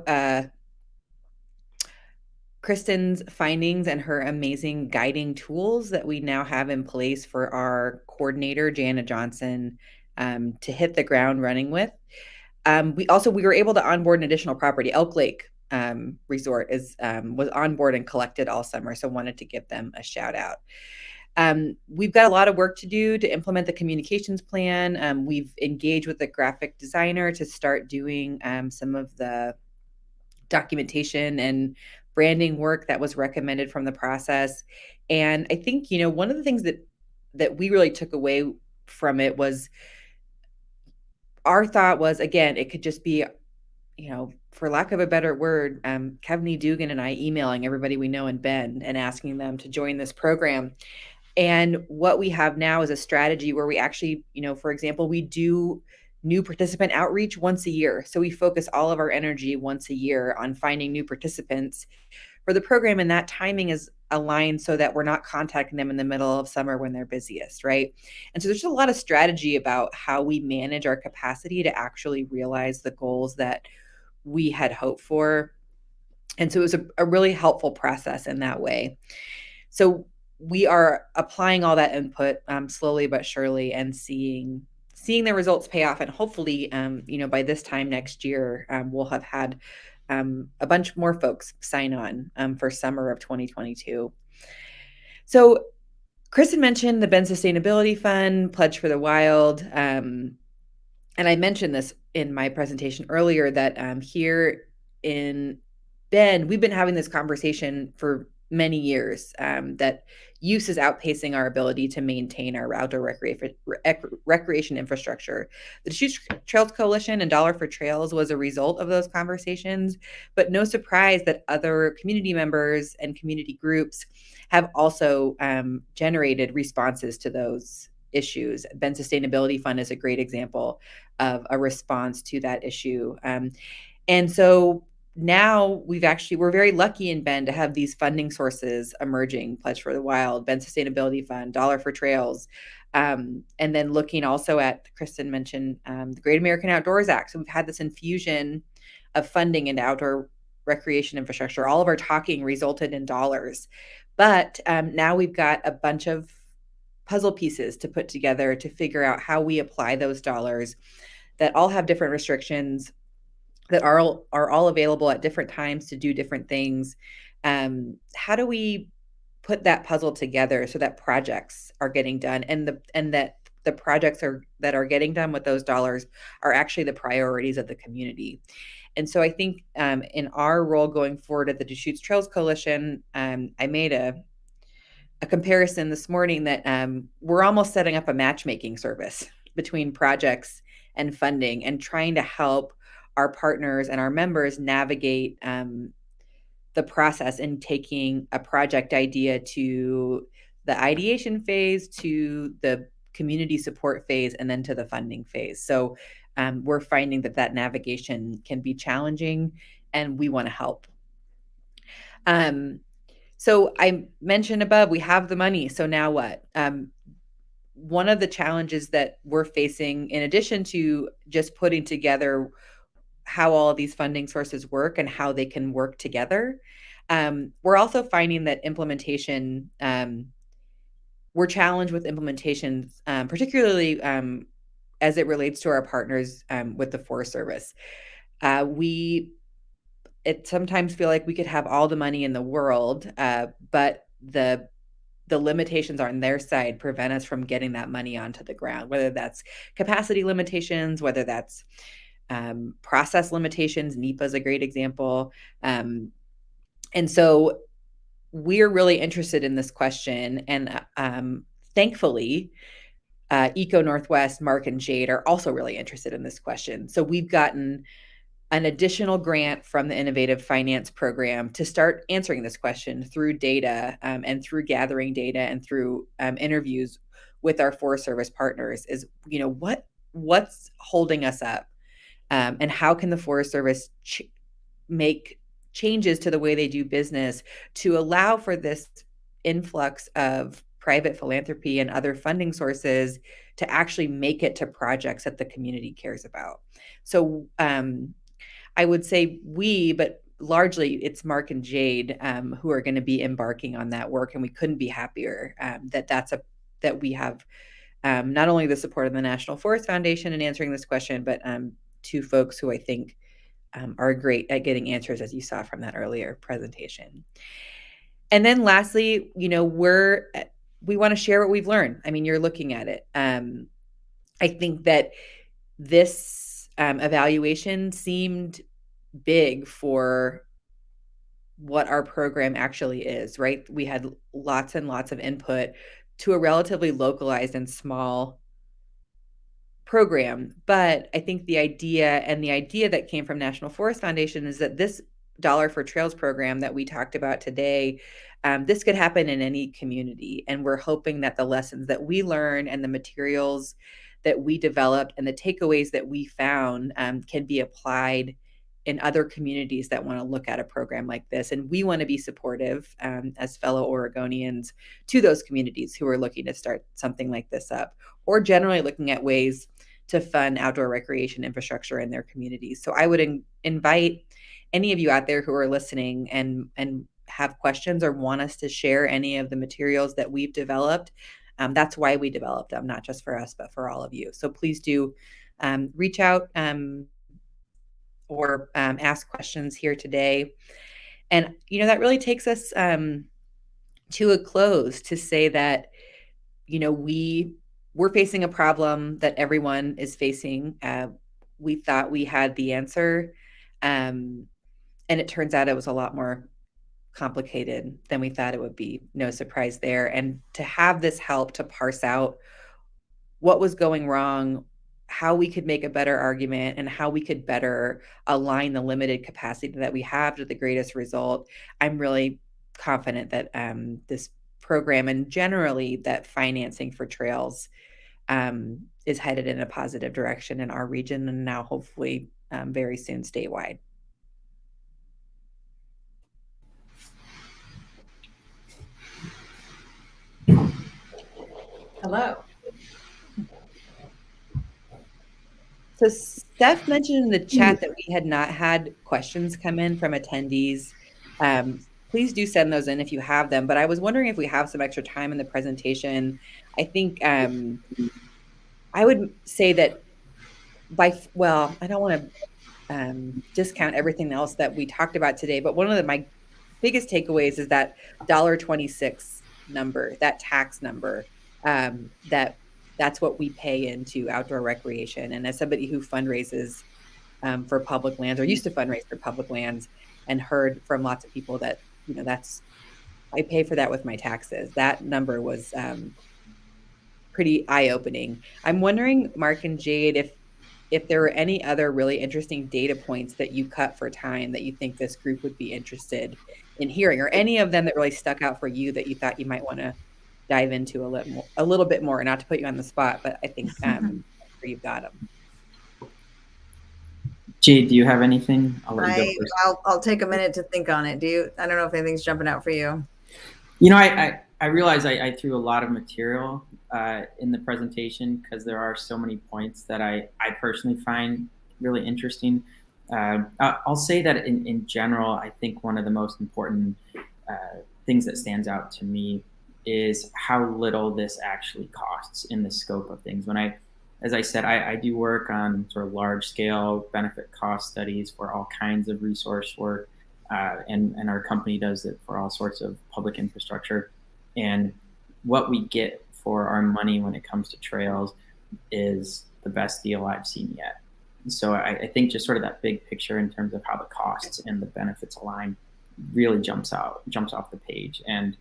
Kristin's findings and her amazing guiding tools that we now have in place for our coordinator, Jana Johnson, to hit the ground running with. We were able to onboard an additional property. Elk Lake Resort was on board and collected all summer, so wanted to give them a shout out. We've got a lot of work to do to implement the communications plan. We've engaged with a graphic designer to start doing some of the documentation and branding work that was recommended from the process. And I think, one of the things that we really took away from it was our thought was, again, it could just be, for lack of a better word, Kevney Dugan and I emailing everybody we know in Bend and asking them to join this program. And what we have now is a strategy where we actually, for example, we do new participant outreach once a year. So we focus all of our energy once a year on finding new participants for the program. And that timing is aligned so that we're not contacting them in the middle of summer when they're busiest, right? And so there's a lot of strategy about how we manage our capacity to actually realize the goals that we had hoped for. And so it was a really helpful process in that way. So we are applying all that input slowly but surely and seeing the results pay off. And hopefully, by this time next year, we'll have had a bunch more folks sign on for summer of 2022. So Kristin mentioned the Bend Sustainability Fund, Pledge for the Wild. And I mentioned this in my presentation earlier that here in Bend, we've been having this conversation for many years that use is outpacing our ability to maintain our outdoor recreation infrastructure. The Deschutes Trails Coalition and Dollar for Trails was a result of those conversations, but no surprise that other community members and community groups have also generated responses to those issues. Bend Sustainability Fund is a great example of a response to that issue. And so now we're very lucky in Bend to have these funding sources emerging: Pledge for the Wild, Bend Sustainability Fund, Dollar for Trails, and then looking also at, Kristin mentioned, the Great American Outdoors Act. So we've had this infusion of funding into outdoor recreation infrastructure. All of our talking resulted in dollars, but now we've got a bunch of puzzle pieces to put together to figure out how we apply those dollars that all have different restrictions, that are all available at different times to do different things. How do we put that puzzle together so that projects are getting done and that the projects that are getting done with those dollars are actually the priorities of the community? And so I think in our role going forward at the Deschutes Trails Coalition, I made a comparison this morning that we're almost setting up a matchmaking service between projects and funding and trying to help our partners and our members navigate the process in taking a project idea to the ideation phase, to the community support phase, and then to the funding phase. So we're finding that navigation can be challenging, and we want to help. So I mentioned above, we have the money. So now what? One of the challenges that we're facing, in addition to just putting together how all of these funding sources work and how they can work together, we're also finding that implementation, we're challenged with implementation, particularly as it relates to our partners with the Forest Service. We sometimes feel like we could have all the money in the world, but the limitations on their side prevent us from getting that money onto the ground, whether that's capacity limitations, whether that's process limitations. NEPA is a great example. And so we're really interested in this question and thankfully, EcoNorthwest, Mark and Jade are also really interested in this question. So we've gotten an additional grant from the Innovative Finance Program to start answering this question through data and through gathering data and through interviews with our Forest Service partners. Is, you know, what's holding us up, and how can the Forest Service make changes to the way they do business to allow for this influx of private philanthropy and other funding sources to actually make it to projects that the community cares about. So I would say but largely it's Mark and Jade who are going to be embarking on that work, and we couldn't be happier that we have not only the support of the National Forest Foundation in answering this question, but two folks who I think are great at getting answers, as you saw from that earlier presentation. And then lastly, you know, we want to share what we've learned. I mean, you're looking at it. I think that this evaluation seemed big for what our program actually is, right? We had lots and lots of input to a relatively localized and small program. But I think the idea that came from National Forest Foundation is that this Dollar for Trails program that we talked about today, this could happen in any community. And we're hoping that the lessons that we learn and the materials that we developed and the takeaways that we found can be applied in other communities that want to look at a program like this. And we want to be supportive as fellow Oregonians to those communities who are looking to start something like this up, or generally looking at ways to fund outdoor recreation infrastructure in their communities. So I would invite any of you out there who are listening and have questions or want us to share any of the materials that we've developed. That's why we developed them, not just for us, but for all of you. So please do reach out or ask questions here today. And, you know, that really takes us to a close to say that, you know, we're facing a problem that everyone is facing. We thought we had the answer, and it turns out it was a lot more complicated than we thought it would be. No surprise there. And to have this help to parse out what was going wrong, how we could make a better argument, and how we could better align the limited capacity that we have to the greatest result, I'm really confident that this program and generally that financing for trails is headed in a positive direction in our region, and now hopefully very soon statewide. Hello. So Steph mentioned in the chat that we had not had questions come in from attendees. Please do send those in if you have them. But I was wondering if we have some extra time in the presentation. I think I would say that I don't want to discount everything else that we talked about today, but one of my biggest takeaways is that $1.26 number, that tax number, that's what we pay into outdoor recreation. And as somebody who fundraises for public lands, or used to fundraise for public lands, and heard from lots of people that, you know, I pay for that with my taxes. That number was pretty eye-opening. I'm wondering, Mark and Jade, if there were any other really interesting data points that you cut for time that you think this group would be interested in hearing, or any of them that really stuck out for you that you thought you might want to dive into a little bit more, not to put you on the spot, but I think you've got them. Jade, do you have anything? I'll take a minute to think on it. I don't know if anything's jumping out for you. You know, I realize I threw a lot of material in the presentation because there are so many points that I personally find really interesting. I'll say that in general, I think one of the most important things that stands out to me is how little this actually costs in the scope of things. As I said, I do work on sort of large scale benefit cost studies for all kinds of resource work, and our company does it for all sorts of public infrastructure. And what we get for our money when it comes to trails is the best deal I've seen yet. So I think just sort of that big picture in terms of how the costs and the benefits align really jumps off the page. And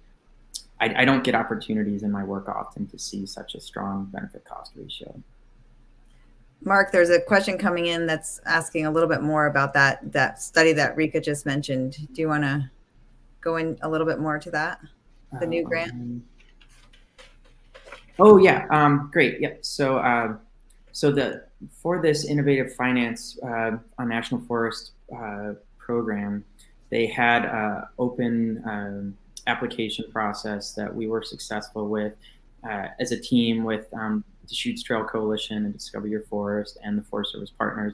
I don't get opportunities in my work often to see such a strong benefit cost ratio. Mark, there's a question coming in that's asking a little bit more about that study that Rika just mentioned. Do you want to go in a little bit more to that? The new grant? Oh yeah, great. Yep. So for this innovative finance on National Forest program, they had an open application process that we were successful with as a team with Deschutes Trails Coalition and Discover Your Forest and the Forest Service partners.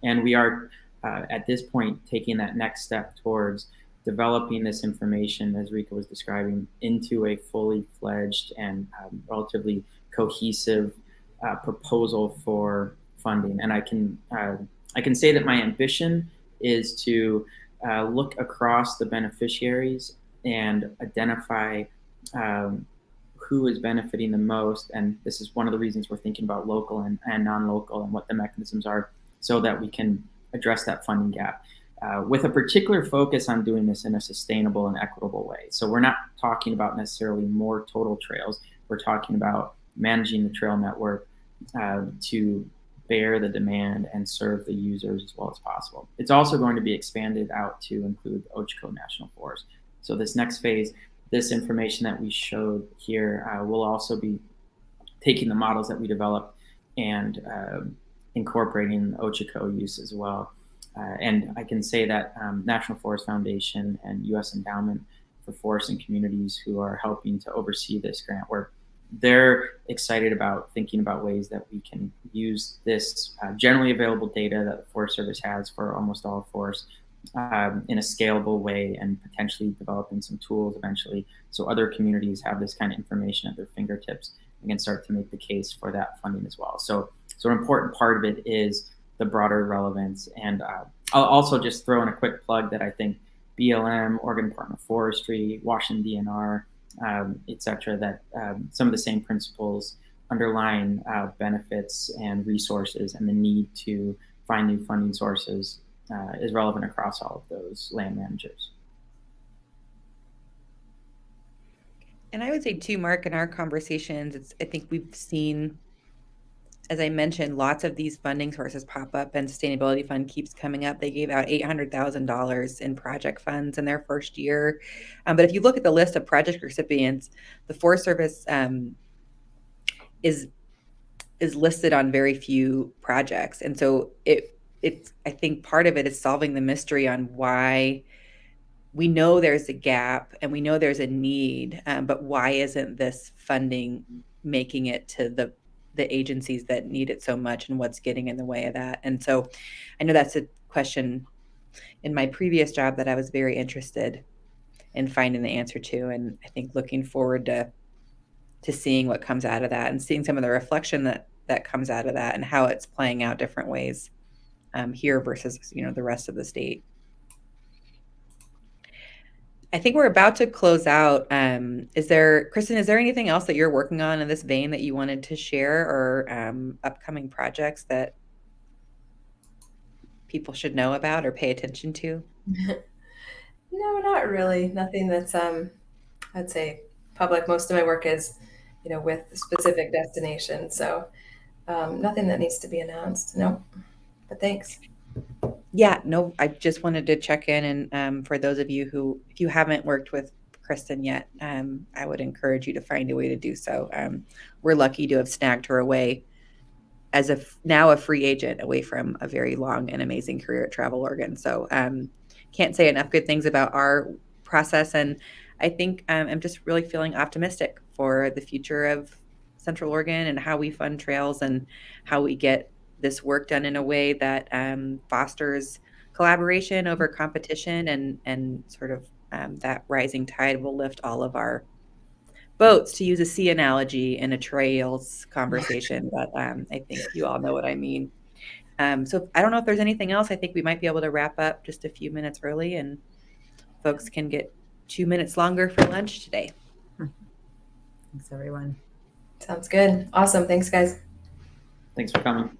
And we are at this point taking that next step towards developing this information, as Rika was describing, into a fully fledged and relatively cohesive proposal for funding. And I can say that my ambition is to look across the beneficiaries and identify who is benefiting the most. And this is one of the reasons we're thinking about local and non-local and what the mechanisms are, so that we can address that funding gap. With a particular focus on doing this in a sustainable and equitable way. So we're not talking about necessarily more total trails. We're talking about managing the trail network to bear the demand and serve the users as well as possible. It's also going to be expanded out to include Deschutes National Forest. So this next phase, this information that we showed here will also be taking the models that we developed and incorporating Ochico use as well. And I can say that National Forest Foundation and U.S. Endowment for Forests and Communities, who are helping to oversee this grant work, they're excited about thinking about ways that we can use this generally available data that the Forest Service has for almost all forests in a scalable way, and potentially developing some tools eventually so other communities have this kind of information at their fingertips and can start to make the case for that funding as well. So an important part of it is the broader relevance. And I'll also just throw in a quick plug that I think BLM, Oregon Department of Forestry, Washington DNR, et cetera, that some of the same principles underlying benefits and resources and the need to find new funding sources is relevant across all of those land managers. And I would say too, Mark, in our conversations, I think we've seen, as I mentioned, lots of these funding sources pop up, and Sustainability Fund keeps coming up. They gave out $800,000 in project funds in their first year. But if you look at the list of project recipients, the Forest Service is listed on very few projects. And so it's I think part of it is solving the mystery on why we know there's a gap and we know there's a need, but why isn't this funding making it to the agencies that need it so much, and what's getting in the way of that? And so I know that's a question in my previous job that I was very interested in finding the answer to. And I think looking forward to seeing what comes out of that and seeing some of the reflection that comes out of that and how it's playing out different ways here versus, the rest of the state. I think we're about to close out. Kristin, is there anything else that you're working on in this vein that you wanted to share, or upcoming projects that people should know about or pay attention to? No, not really. Nothing that's, I'd say, public. Most of my work is, with specific destinations. So nothing that needs to be announced. Nope. But thanks. Yeah, no, I just wanted to check in. And for those of you who, if you haven't worked with Kristin yet, I would encourage you to find a way to do so. We're lucky to have snagged her away as now a free agent away from a very long and amazing career at Travel Oregon. So can't say enough good things about our process. And I think I'm just really feeling optimistic for the future of Central Oregon and how we fund trails and how we get this work done in a way that fosters collaboration over competition, and sort of that rising tide will lift all of our boats, to use a sea analogy in a trails conversation. But I think you all know what I mean. So I don't know if there's anything else. I think we might be able to wrap up just a few minutes early, and folks can get 2 minutes longer for lunch today. Thanks, everyone. Sounds good. Awesome. Thanks, guys. Thanks for coming.